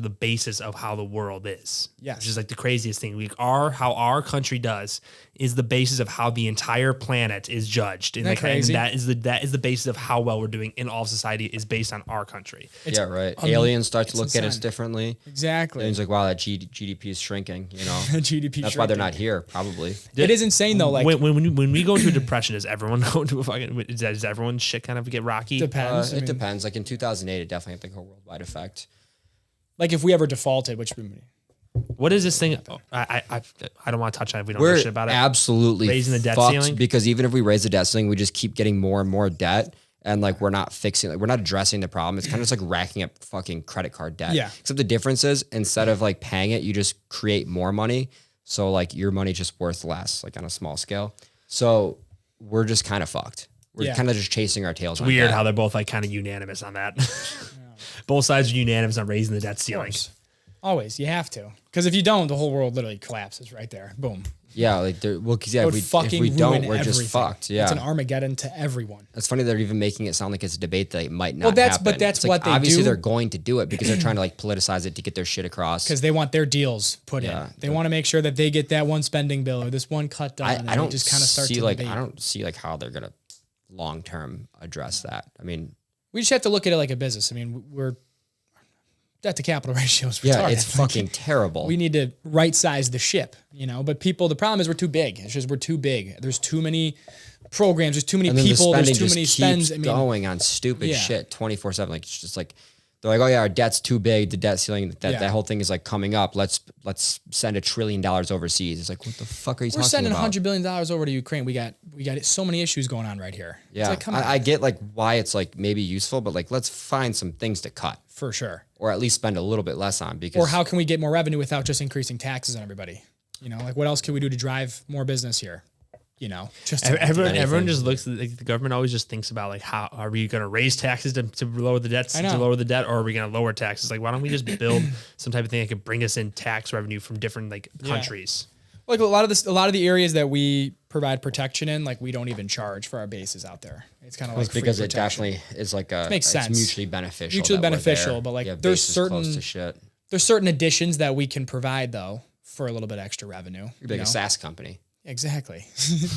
the basis of how the world is. Yes. Which is like the craziest thing. How our country does is the basis of how the entire planet is judged. And, Isn't that crazy? and that is the basis of how well we're doing in all of society is based on our country. yeah, right. Aliens start to look at us insane. differently. Exactly. And it's like, wow, that GDP is shrinking. You know, GDP that's why they're shrinking. not here. Probably. It is insane though. Like when we go into a depression, does everyone go into a fucking? Does everyone's shit kind of get rocky? depends. I It mean, depends. Like in 2008, it definitely had like a worldwide effect. like if we ever defaulted, which we What is this thing? I don't want to touch on it if we don't know We're shit about it. absolutely Raising the debt fucked ceiling? because even if we raise the debt ceiling, we just keep getting more and more debt. And like we're not fixing, like we're not addressing the problem. It's kind of just like racking up fucking credit card debt. Yeah. Except the difference is instead of like paying it, you just create more money. So like your money just worth less, like on a small scale. So we're just kind of fucked. We're Yeah. kind of just chasing our tails. on Weird debt. how they're both like kind of unanimous on that. Both sides are unanimous on raising the debt ceiling. Always, you have to, because if you don't, the whole world literally collapses right there. Boom. Yeah, like because It if would we fucking don't, ruin we're just everything. fucked. Yeah, It's an Armageddon to everyone. it's funny they're even making it sound like it's a debate that it might not. Well, that's- happen. but that's It's like, what they obviously do. they're going to do it because they're trying to like politicize it to get their shit across. Because they want their deals put Yeah. in. They want to make sure that they get that one spending bill or this one cut done. and I they don't just kind of start see to like debate. I don't see like how they're gonna long term address that. I mean, We just have to look at it like a business. I mean, we're debt to capital ratio is retarded. yeah, it's Like, fucking terrible. we need to right size the ship, But the problem is we're too big. It's just we're too big. There's too many programs. There's too many and then people. the There's spending too just many keeps spends. I mean, going on stupid Yeah. shit 24/7. Like it's just like they're like, oh yeah, our debt's too big. The debt ceiling, that whole thing is like coming up. Let's send $1 trillion overseas. It's like, what the fuck are you we're talking sending about? $100 billion over to Ukraine. We got so many issues going on right here. It's Yeah, like, come on, I get like why it's like maybe useful, but like let's find some things to cut for sure. or at least spend a little bit less on because Or how can we get more revenue without just increasing taxes on everybody? Like what else can we do to drive more business here? Just to Everyone just looks like the government always just thinks about like how are we going to raise taxes to lower the debts I know. to lower the debt, or are we going to lower taxes? Like, why don't we just build some type of thing that could bring us in tax revenue from different like countries? like a lot of the areas that we provide protection in, like we don't even charge for our bases out there. It's kind of like it's because free it protection. definitely is like a Makes it's sense. mutually beneficial. Mutually that we're beneficial, there. but, like, Yeah, there's bases close certain- to shit. There's certain additions that we can provide though for a little bit extra revenue. You're like a SaaS company. Exactly.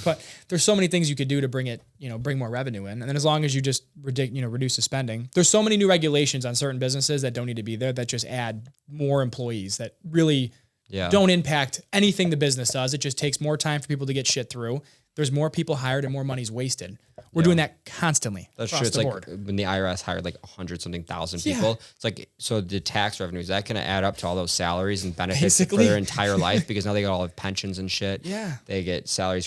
But there's so many things you could do to bring it, bring more revenue in. And then as long as you just reduce the spending, there's so many new regulations on certain businesses that don't need to be there that just add more employees that really don't impact anything the business does. It just takes more time for people to get shit through. There's more people hired and more money's wasted. We're doing that constantly. That's across true. It's the like board. when the IRS hired like 100-something thousand Yeah. people. It's like, so the tax revenue, is that going to add up to all those salaries and benefits Basically. for their entire life? Because now they got all the pensions and shit. Yeah. They get salaries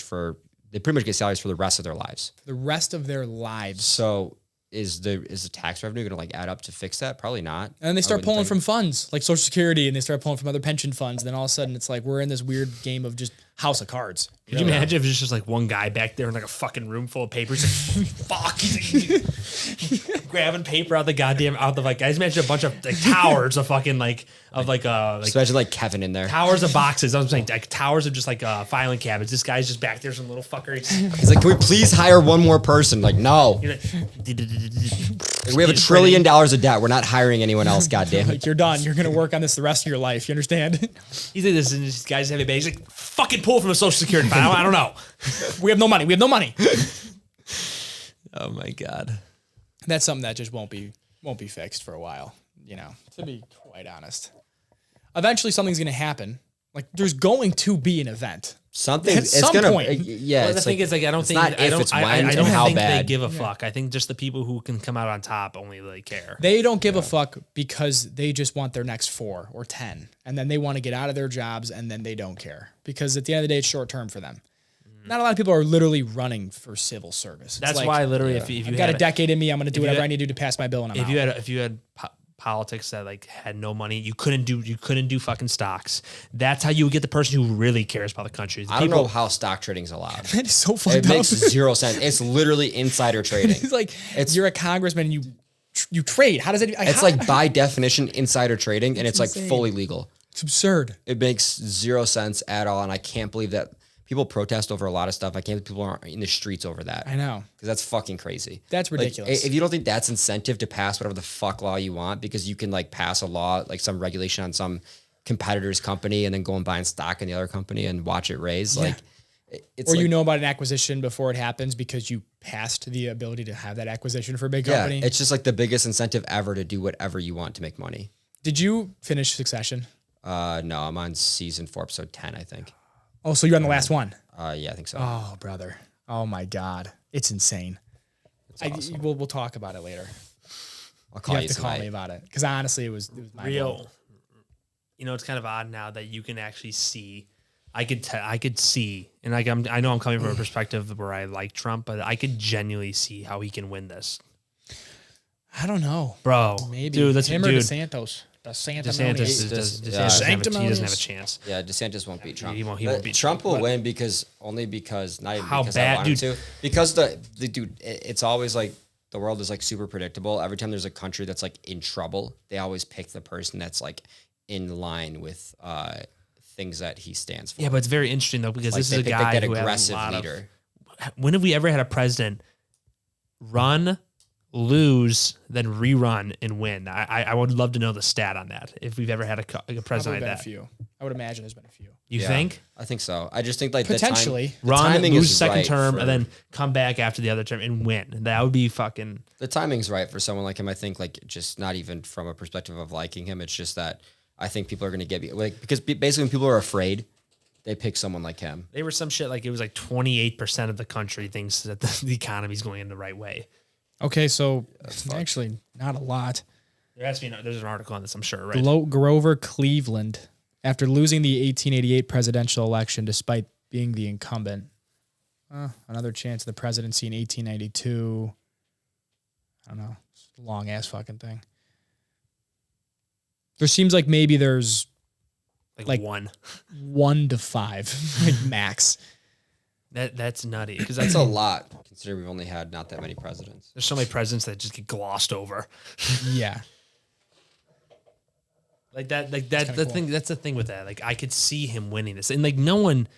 they pretty much get salaries for the rest of their lives. The rest of their lives. So is the tax revenue going to like add up to fix that? Probably not. And then they I start wouldn't pulling think. from funds like Social Security, and they start pulling from other pension funds. And then all of a sudden, it's like we're in this weird game of just house of cards. Could you imagine if it's just like one guy back there in like a fucking room full of papers? Like, fuck. He's like, grabbing paper out the like, guys, imagine a bunch of like towers of fucking like Just imagine like Kevin in there. towers of boxes. I was saying like towers of just like filing cabinets. This guy's just back there, some little fucker. He's like, can we please hire one more person? Like, no. You're like, We have $1 trillion of debt. We're not hiring anyone else, goddamn it. Like you're done. You're gonna work on this the rest of your life. You understand? He's like this, and these guys have a bag. He's like, fucking pull from a Social Security fund. I don't know. We have no money. We have no money. Oh my god. That's something that just won't be fixed for a while. To be quite honest. Eventually, something's gonna happen. Like there's going to be an event. Something. At It's some gonna. point. Yeah. Well, the thing is, like, I don't it's think not I if, don't, it's I, when I and don't how think bad. they give a fuck. I think just the people who can come out on top only really care. They don't give a fuck because they just want their next 4 or 10, and then they want to get out of their jobs, and then they don't care because at the end of the day, it's short term for them. Not a lot of people are literally running for civil service. It's That's like, why literally, if you I've got a had decade in me, I'm going to do you whatever had- I need to do to pass my bill, and I'm out. if you had politics that like had no money, you couldn't do fucking stocks. That's how you would get the person who really cares about the country. The I don't know how stock trading's allowed. That is so fucked It up. makes zero sense. It's literally insider trading. It's like you're a congressman and you trade. How does it? It's like by definition insider trading, and it's like insane. fully legal. it's absurd. It makes zero sense at all, and I can't believe that people protest over a lot of stuff. I can't believe people aren't in the streets over that. I know. Because that's fucking crazy. That's Like, ridiculous. if you don't think that's incentive to pass whatever the fuck law you want, because you can like pass a law, like some regulation on some competitor's company, and then go and buy stock in the other company and watch it raise, like it's or like, you know about an acquisition before it happens because you passed the ability to have that acquisition for a big company. it's just like the biggest incentive ever to do whatever you want to make money. Did you finish Succession? No, I'm on season 4, episode 10, I think. Oh, so you're on the last one. Yeah, I think so. Oh, brother. Oh my God. It's insane. Awesome. We'll talk about it later. I'll call You you have to call me tonight. about it. Because honestly, it was my real. You know, it's kind of odd now that you can actually see. I could see, and like I know I'm coming from a perspective where I like Trump, but I could genuinely see how he can win this, I don't know. bro. Maybe dude, that's him or dude. DeSantos. DeSantis doesn't have a chance. Yeah, DeSantis won't beat Trump. He won't beat Trump. Will win because not even because I bad, want him to. Because the dude, it's always like the world is like super predictable. Every time there's a country that's like in trouble, they always pick the person that's like in line with things that he stands for. Yeah, but it's very interesting though because Like, this is a guy that who aggressive has a lot leader. When have we ever had a president run, lose, then rerun and win? I would love to know the stat on that. If we've ever had a president Probably like been that, a few. I would imagine there's been a few. You think? I think so. I just think like Potentially. the Run, timing lose is second right term, for- and then come back after the other term and win. That would be fucking. the timing's right for someone like him. I think like just not even from a perspective of liking him. It's just that I think people are going to get like because basically when people are afraid, they pick someone like him. They were some shit like it was like 28% of the country thinks that the economy's going in the right way. Okay, so actually not a lot. There's an article on this, I'm sure, right? Grover Cleveland, after losing the 1888 presidential election despite being the incumbent, another chance at the presidency in 1892. I don't know. Long ass fucking thing. There seems like maybe there's Like one. 1 to 5, like max. That's nutty because That's a lot considering we've only had not that many presidents. there's so many presidents that just get glossed over. Yeah. Like that. cool. That's the thing with that. Like I could see him winning this, and like no one.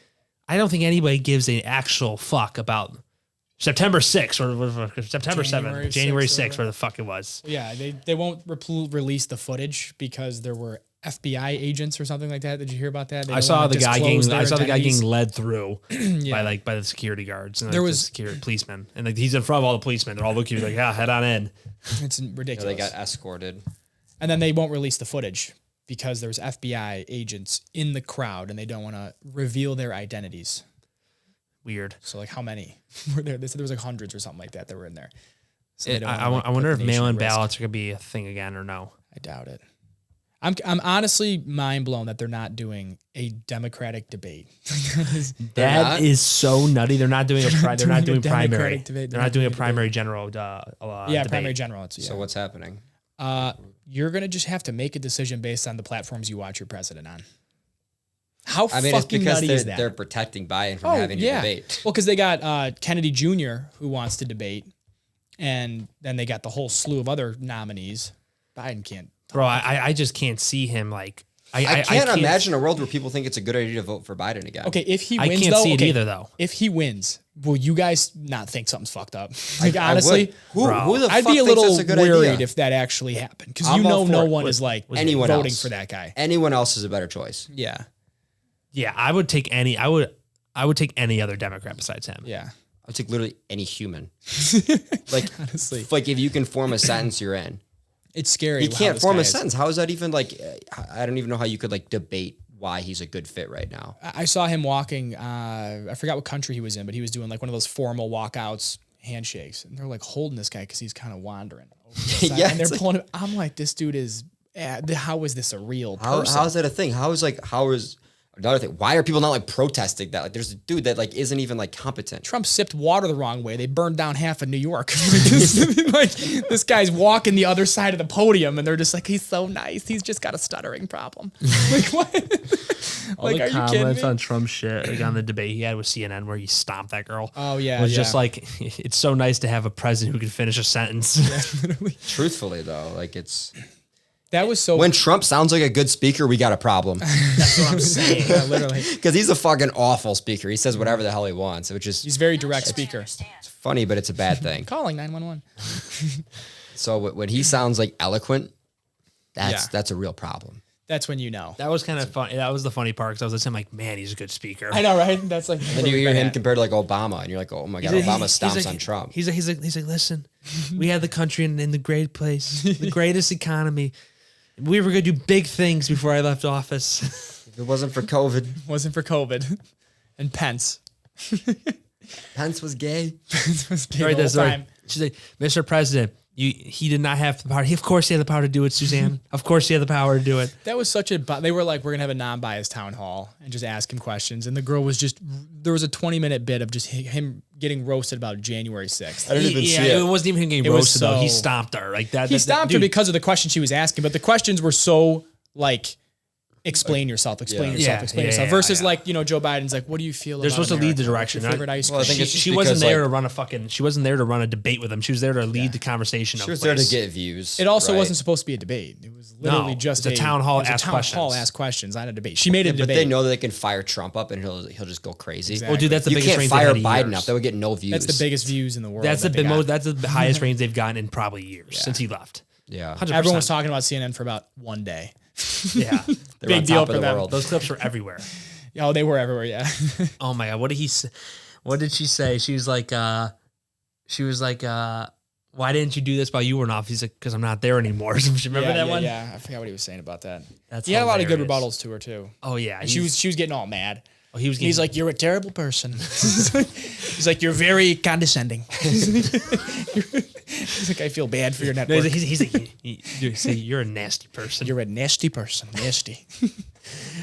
I don't think anybody gives an actual fuck about September 6th or September 7th, January 6th, where the fuck it was. Yeah, they won't release the footage because there were FBI agents or something like that. Did you hear about that? I saw the guy getting led through by the security guards and There like, was- the security policemen, and like he's in front of all the policemen. They're all looking like, yeah, head on in. It's ridiculous. They got escorted. And then they won't release the footage because there's FBI agents in the crowd and they don't want to reveal their identities. Weird. So like how many were there? They said there was like hundreds or something like that were in there. So they don't I wanna, like, wonder put if the nation mail-in at risk. ballots are gonna be a thing again or no. I doubt it. I'm honestly mind blown that they're not doing a Democratic debate. That is so nutty. They're not doing They're not doing a primary. Democratic debate. They're not doing a primary general. Yeah, primary general. It's, yeah. So what's happening? You're gonna just have to make a decision based on the platforms you watch your president on. How I mean, it's fucking because nutty is that? they're protecting Biden from having to debate. Well, because they got Kennedy Jr. who wants to debate, and then they got the whole slew of other nominees. Biden can't. Bro, I just can't see him like. I can't imagine a world where people think it's a good idea to vote for Biden again. Okay, if he I wins, can't though, see it okay, either, though. If he wins, will you guys not think something's fucked up? Like I honestly, would. Who the I'd fuck be a thinks little that's a good worried idea? if that actually happened because I'm you know all for no it. one is like anyone voting else. for that guy. Anyone else is a better choice. Yeah, Yeah, I would take any. I would take any other Democrat besides him. yeah. I would take literally any human. Like, Honestly, like if you can form a sentence, you're in. it's scary. He how can't this form guy a is. sentence. How is that even like? I don't even know how you could like debate why he's a good fit right now. I saw him walking. I forgot what country he was in, but he was doing like one of those formal walkouts, handshakes, and they're like holding this guy because he's kind of wandering. Over the side, Yeah, and they're it's like- pulling him. I'm like, this dude is. How is this a real person? How is that a thing? How is another thing? Why are people not like protesting that? Like, there's a dude that like isn't even like competent. Trump sipped water the wrong way. They burned down half of New York. This guy's walking the other side of the podium, and they're just like, he's so nice. He's just got a stuttering problem. Like what? All like, the are you kidding comments me? on Trump shit, like on the debate he had with CNN where he stomped that girl. Oh yeah, was yeah. just like it's so nice to have a president who can finish a sentence. Truthfully though, like it's That was so. when Trump sounds like a good speaker, we got a problem. That's what I'm saying. Yeah, literally, Because he's a fucking awful speaker. He says whatever the hell he wants, which is he's a very direct speaker. funny, but it's a bad thing. Calling 911. So when he sounds like eloquent, Yeah. that's a real problem. That's when you know. That was kind of fun. That was the funny part because I was listening, like, man, he's a good speaker. I know, right? That's like. Then you hear him compared to like Obama, and you're like, oh my god, Obama stomps on Trump. He's like, listen, we had the country in the great place, the greatest economy. We were going to do big things before I left office. If it wasn't for COVID, Wasn't for COVID, and Pence. Pence was gay. Pence was gay Right, the that's whole right. time. She's like, Mr. President, He did not have the power. Of course he had the power to do it, Suzanne. Of course he had the power to do it. That was such a. They were like, we're gonna have a non-biased town hall and just ask him questions. And the girl was just. There was a 20-minute bit of just him getting roasted about January 6th. I didn't even see it. It wasn't even him getting roasted though. He stomped her like that. He stomped her because of the question she was asking, but the questions were so like. Explain yourself. Explain yourself. Versus like Joe Biden's like, what do you feel? They're supposed to lead the Direction. direction. Favorite ice cream. I think it's She wasn't there to run a fucking. She wasn't there to run a debate with him. She was there to lead the conversation. She was there to get views. It also wasn't supposed to be a debate. It was literally just a town hall. Ask questions, not a debate. She made a debate. But they know that they can fire Trump up and he'll just go crazy. Exactly. Well, dude, that's the you biggest can't range fire they've had in Biden years. up. That would get no views. That's the biggest views in the world. That's the highest range they've gotten in probably years since he left. Yeah, 100%. Everyone was talking about CNN for about one day. Yeah, big deal for them. Those clips were everywhere. Oh, they were everywhere. Yeah. Oh my god, what did he say? What did she say? She was like, why didn't you do this while you were in office? He's like, because I'm not there anymore. Remember that one? Yeah, I forgot what he was saying about that. That's he had a lot of good hilarious. rebuttals to her too. Oh yeah, And she was getting all mad. Oh, he was. He's like, you're a terrible person. He's like, you're very condescending. He's like, I feel bad for your network. No, he's like, you're a nasty person. You're a nasty person. Nasty.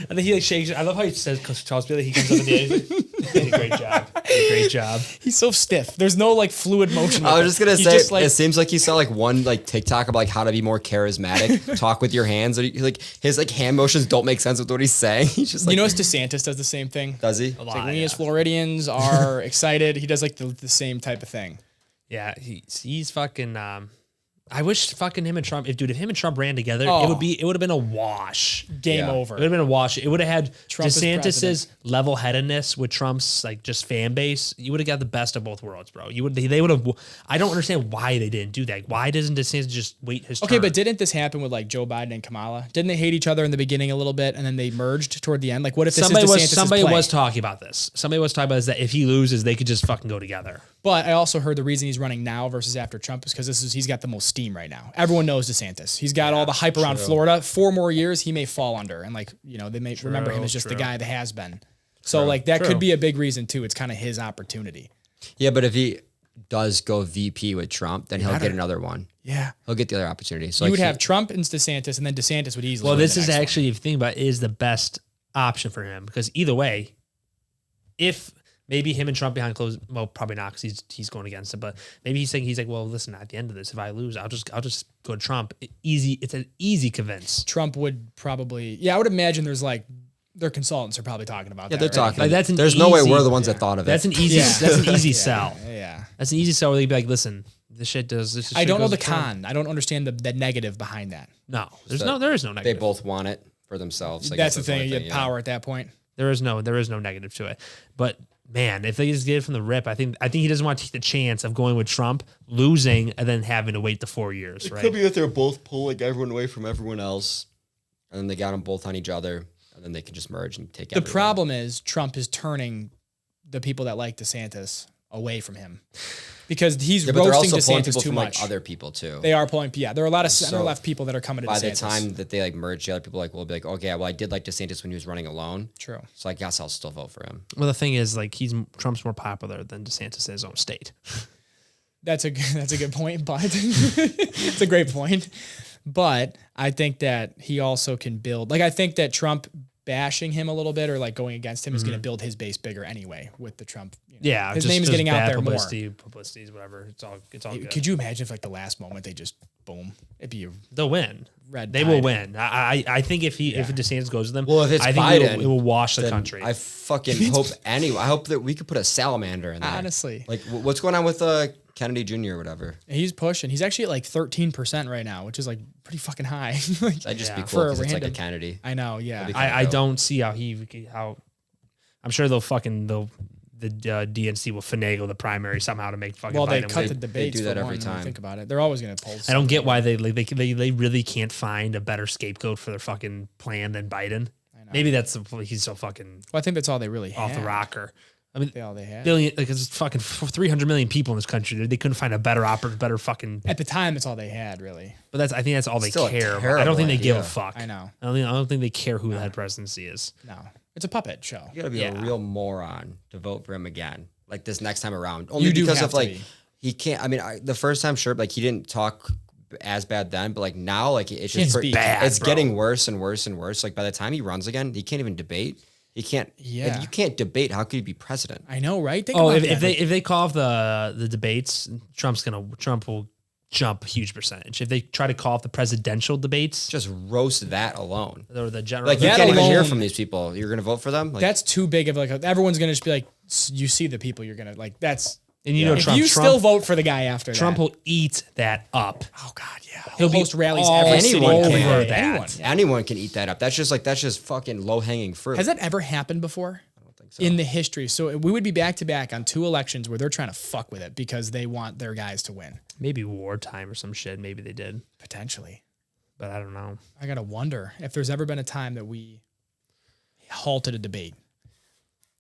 And then he like shakes. I love how he says, because Charles Bailey, he comes up in the end. He did a great job. Great job. He's so stiff. There's no like fluid motion. I was just gonna say, just, like, it seems like he saw like one like TikTok of like how to be more charismatic, talk with your hands. And like his like hand motions don't make sense with what he's saying. He's just like, you notice DeSantis does the same thing. does he? It's like we as Floridians are excited. He does like the same type of thing. Yeah, he's fucking. I wish fucking him and Trump. If him and Trump ran together, it would have been a wash. Game over. It would have been a wash. It would have had Trump as DeSantis's level-headedness with Trump's like just fan base. You would have got the best of both worlds, bro. They would have. I don't understand why they didn't do that. Why doesn't DeSantis just wait his turn? Okay, but didn't this happen with like Joe Biden and Kamala? Didn't they hate each other in the beginning a little bit and then they merged toward the end? Like, what if this somebody is DeSantis' somebody play? was talking about this. Somebody was talking about this, that if he loses, they could just fucking go together. But I also heard the reason he's running now versus after Trump is because he's got the most steam right now. Everyone knows DeSantis. He's got all the hype around Florida. 4 more years, he may fall under, and like they may remember him as just the guy that has been. So like that could be a big reason too. It's kind of his opportunity. Yeah, but if he does go VP with Trump, then he'll get another one. Yeah, He'll get the other opportunity. So you would have Trump and DeSantis, and then DeSantis would easily. Well, win this the is next actually, if you think about it, is the best option for him, because either way, if maybe him and Trump behind closed, well, probably not because he's going against it, but maybe he's like, well, listen, at the end of this, if I lose, I'll just go to Trump. It's an easy convince. Trump would probably, I would imagine there's like their consultants are probably talking about that. Yeah, they're right? talking. Like, There's no way we're the ones that thought of it. That's an easy. That's an easy sell. Yeah. That's an easy sell where they'd be like, listen, this shit does this. I shit don't know goes the to Trump. con. I don't understand the negative behind that. No, there is no They negative. both want it for themselves. I That's guess the thing. only You have power at that point. There is no negative to it. But man, if they just get it from the rip, I think he doesn't want to take the chance of going with Trump, losing, and then having to wait the 4 years. It right? could be that they're both pulling everyone away from everyone else, and then they got them both on each other, and then they can just merge and take. The problem is Trump is turning the people that like DeSantis away from him because he's but they're roasting also pulling DeSantis people too from much. like other people too. They are pulling. Yeah, there are a lot of center left people that are coming to by DeSantis. the time that they like merge, the other people will be like, okay, well, I did like DeSantis when he was running alone. True. So I guess I'll still vote for him. Well, the thing is, like, Trump's more popular than DeSantis in his own state. That's a good point, but it's a great point. But I think that he also can build. Like, I think that Trump bashing him a little bit or like going against him is going to build his base bigger anyway with the Trump. Yeah, his name is getting out there publicity, whatever. It's all good. Could you imagine if like the last moment they just boom? It'd be They'll win. Red. They will win. I think if DeSantis goes with them, Well, if it's I think Biden, it will wash the country. I fucking hope anyway. I hope that we could put a salamander in there. Honestly, like what's going on with Kennedy Jr. or whatever? he's pushing. He's actually at like 13% right now, which is like pretty fucking high. Like, That'd just be for cool a because it's like a random- Kennedy. I know. Yeah. I don't see how I'm sure the DNC will finagle the primary somehow to make fucking. Well, they Biden cut win. the debates. do that for every one, when you time. Think about it. They're always going to pull. I don't get why they really can't find a better scapegoat for their fucking plan than Biden. Maybe that's he's so fucking Well, I think that's all they really off the had. rocker. I mean, All they had. billion, like it's fucking 300 million people in this country. They couldn't find a better fucking. At the time, that's all they had, really. But I think that's all they Still a care. About. I terrible don't think they give a idea. fuck. I know. I don't think they care who the head presidency is. No, it's a puppet show. You gotta be Yeah. a real moron to vote for him again, like this next time around. Only You do because have of to like be. he can't. I mean, the first time, sure, like he didn't talk as bad then, but like now, like it's Can't just speak. Bad, it's bro. getting worse and worse and worse. Like by the time he runs again, he can't even debate. He can't. Yeah. If you can't debate, how could you be president? I know, right? Think Oh, about if that. they call off the debates, Trump will jump a huge percentage. If they try to call off the presidential debates Just roast that alone. or the general, Like you That can't even hear alone- from these people. You're gonna vote for them. Like, That's too big of like everyone's gonna just be like, you see the people you're gonna like. That's and you know if Trump, you Trump, still vote for the guy after Trump that. will eat that up. Oh God, yeah. He'll be host rallies all every city anyone every can. day. That. Anyone. anyone can eat that up. That's just fucking low hanging fruit. Has that ever happened before? I don't think so. In the history. So we would be back to back on 2 elections where they're trying to fuck with it because they want their guys to win. Maybe wartime or some shit. Maybe they did, Potentially. but I don't know. I gotta wonder if there's ever been a time that we halted a debate.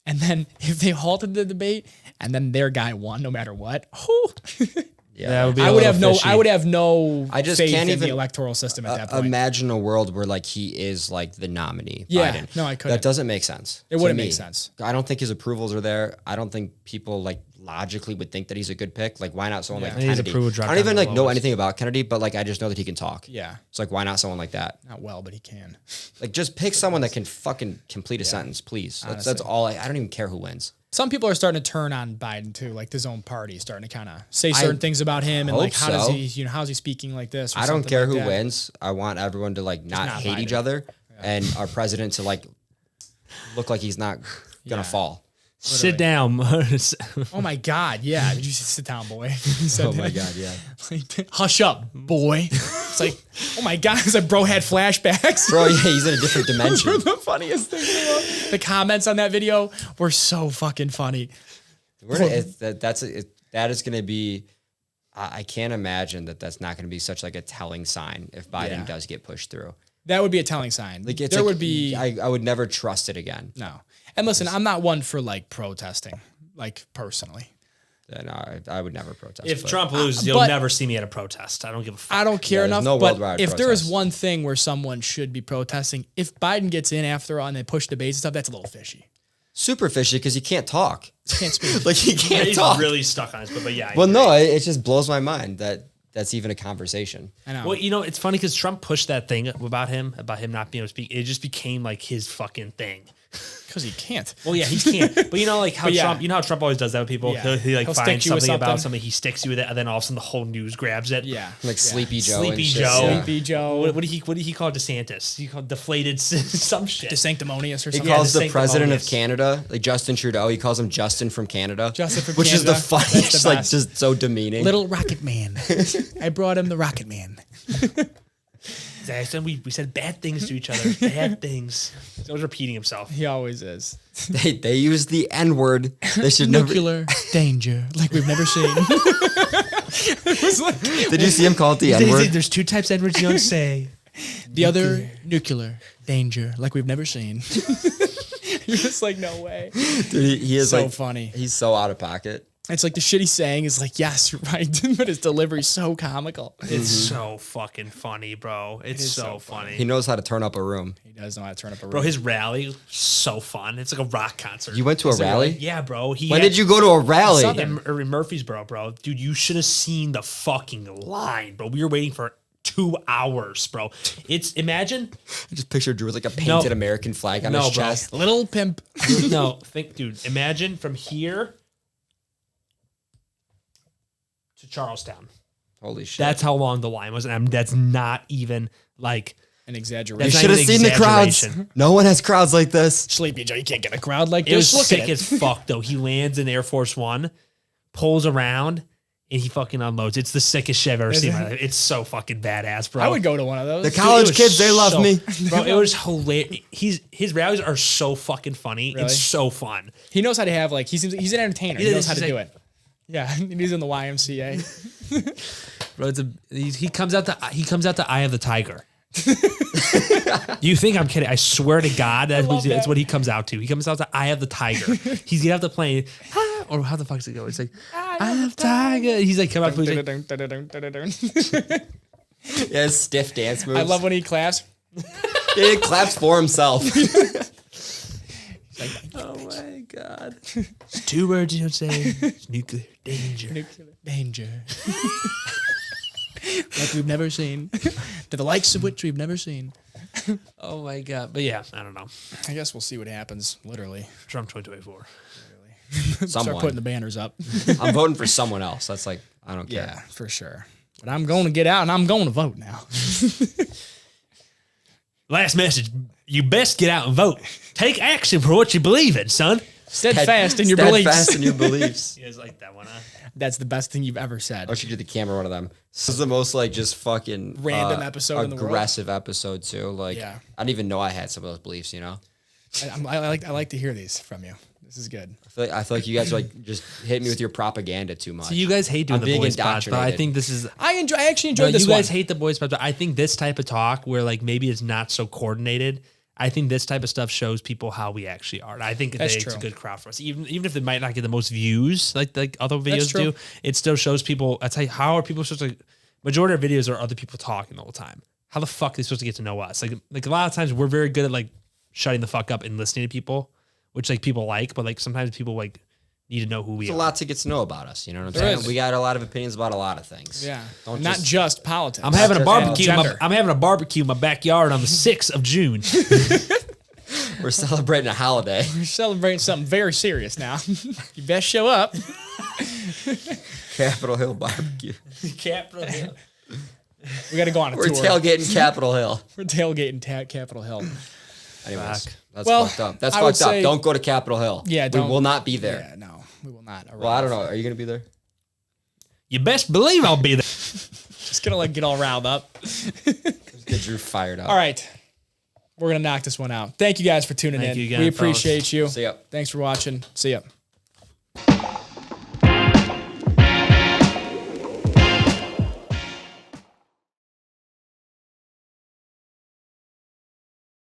And then if they halted the debate and then their guy won no matter what, Yeah, That would be. I a would little have no fishy. I would have no I just faith can't in the even, electoral system at that point. imagine a world where like he is like the nominee. Yeah, Biden. no, I couldn't. That doesn't make sense. It to wouldn't me. make sense. I don't think his approvals are there. I don't think people like logically would think that he's a good pick. Like, why not someone Yeah. like And his Kennedy? approval I dropped don't down even to like the know lowest. anything about Kennedy, but like I just know that he can talk. Yeah. It's like, why not someone like that? Not well, but he can. Like, just pick someone that can fucking complete a sentence, please. That's all. I don't even care who wins. Some people are starting to turn on Biden too, like his own party, starting to kind of say certain things about him and like hope how does so. he, how's he speaking like this? Or I don't something care like who that. wins. I want everyone to like not not hate each Biden. other and our president to like look like he's not gonna Yeah. fall. Sit down. Oh my God, yeah. Did you sit down, boy? He said Oh my that. god, yeah. Like, hush up, boy. It's like, oh my God, it's like bro had flashbacks. Bro, yeah, he's in a different Those dimension. were the funniest thing. The comments on that video were so fucking funny. That is going to be. I can't imagine that that's not going to be such like a telling sign if Biden Yeah. does get pushed through. That would be a telling sign. Like it's there like, would be I would never trust it again. no. And listen, I'm not one for like protesting, like personally. No, I would never protest. If but Trump loses, you'll but- never see me at a protest. I don't give a fuck. I don't care there's enough. no but worldwide if there is protest. one thing where someone should be protesting, if Biden gets in after all and they push debates and stuff, that's a little fishy. super fishy because he can't talk. Can't speak. Like he can't He's talk. really stuck on it, but yeah. I Well, agree. no, it just blows my mind that that's even a conversation. I know. Well, you know, it's funny because Trump pushed that thing about him not being able to speak. It just became like his fucking thing. Because he can't. Well, yeah, he can't. But you know, like how But yeah. Trump, you know how Trump always does that with people. Yeah. He like He'll stick finds you with something about something. something, he sticks you with it, and then all of a sudden the whole news grabs it. Yeah. Like Sleepy Joe. Sleepy and shit. Joe. Yeah. Sleepy Joe. What did he call DeSantis? He called deflated some shit. Sanctimonious or He something. calls the the president of sanctimonious. Canada, like Justin Trudeau, he calls him Justin from Canada. Justin from which is the Canada. That's the funniest, like best. just so demeaning. Little Rocket Man. I brought him the Rocket Man. We said bad things to each other. Bad things. He's always repeating himself. He always is. They use the N word. They should never. Nuclear danger, like we've never seen. It was like Did you see him call it the N word? There's 2 types of words you don't say. the other nuclear danger, like we've never seen. You're just like, no way. Dude, he is So like funny. He's so out of pocket. It's like the shit he's saying is like, yes, you're right, but his delivery's so comical. It's so fucking funny, bro. It's is so so funny. He knows how to turn up a room. He does know how to turn up a room. Bro, his rally, so fun. It's like a rock concert. You went to a rally? Yeah, bro. When did you go to a rally? In Murfreesboro, bro. Dude, you should have seen the fucking line, bro. We were waiting for 2 hours, bro. It's imagine. I just pictured Drew with like a painted No. American flag on No, his bro. chest. Little pimp. No, dude. Imagine from here to Charlestown. Holy shit. That's how long the line was, and that's not even like. An you exaggeration. That's not should have even seen the crowds. exaggeration. No one has crowds like this. Sleepy Joe, you can't get a crowd like It was this. Look sick at it. as fuck, though. He lands in Air Force One, pulls around, and he fucking unloads. It's the sickest shit I've ever seen in my life. It's so fucking badass, bro. I would go to one of those. The college It was kids, they love so- me. Bro, it was hilarious. His rallies are so fucking funny. Really? It's so fun. He knows how to have like he's an entertainer. He Yeah, knows how he's to do like- it. Yeah, he's in the YMCA. Bro, he comes out to Eye of the Tiger. You think I'm kidding? I swear to God, that's that. what he comes out to. He comes out to Eye of the Tiger. He's gonna have to play, or how the fuck does it go? It's like Eye of the Tiger. He's like come out. He's like, Yeah, his stiff dance moves. I love when he claps. He claps for himself. oh my God. It's 2 words you don't say. It's nuclear danger. Nuclear danger. Like we've never seen. To the likes of which we've never seen. Oh my God. But yeah, I don't know. I guess we'll see what happens, literally. Trump 2024. Start Someone. putting the banners up. I'm voting for someone else. That's like, I don't care. Yeah, for sure. But I'm going to get out and I'm going to vote now. Last message. You best get out and vote. Take action for what you believe in, son. Steadfast in your beliefs. Steadfast in your beliefs. You guys like that one, huh? That's the best thing you've ever said. I should get the camera one of them. This is the most like just fucking Random episode in the world. aggressive episode too. Like Yeah. I didn't even know I had some of those beliefs. You know, I like to hear these from you. This is good. I feel like you guys are like just hit me with your propaganda too much. So you guys hate doing I'm the being boys pods, but I indoctrinated. think this is. I actually No, enjoyed this you guys one. hate the boys pods, but I think this type of talk where like maybe it's not so coordinated. I think this type of stuff shows people how we actually are. And I think That's it's true. a good crowd for us. Even if they might not get the most views like other videos true. do, it still shows people. That's how are people supposed to? Majority of our videos are other people talking the whole time. How the fuck are they supposed to get to know us? Like a lot of times we're very good at like shutting the fuck up and listening to people, which like people like, but like sometimes people like need to know who we It's are. a lot to get to know about us. You know what I'm There saying? is. We got a lot of opinions about a lot of things. Yeah. Don't Not just politics. I'm having a just barbecue. gender. I'm having a barbecue in my backyard on the 6th of June. We're celebrating a holiday. We're celebrating something very serious now. You best show up. Capitol Hill barbecue. Capitol Hill. We got to go on a We're tour. tailgating Capitol Hill. We're tailgating Capitol Hill. Anyways, Fuck. that's Well, fucked up. That's I would fucked up. say- Don't go to Capitol Hill. Yeah, We don't- will not be there. Yeah, no, we will not. Well, I don't know. Are you gonna be there? You best believe I'll be there. Just gonna like get all riled up. Get Drew fired up. All right, we're gonna knock this one out. Thank you guys for tuning Thank in. you again, We fellas. appreciate you. See ya. Thanks for watching. See ya.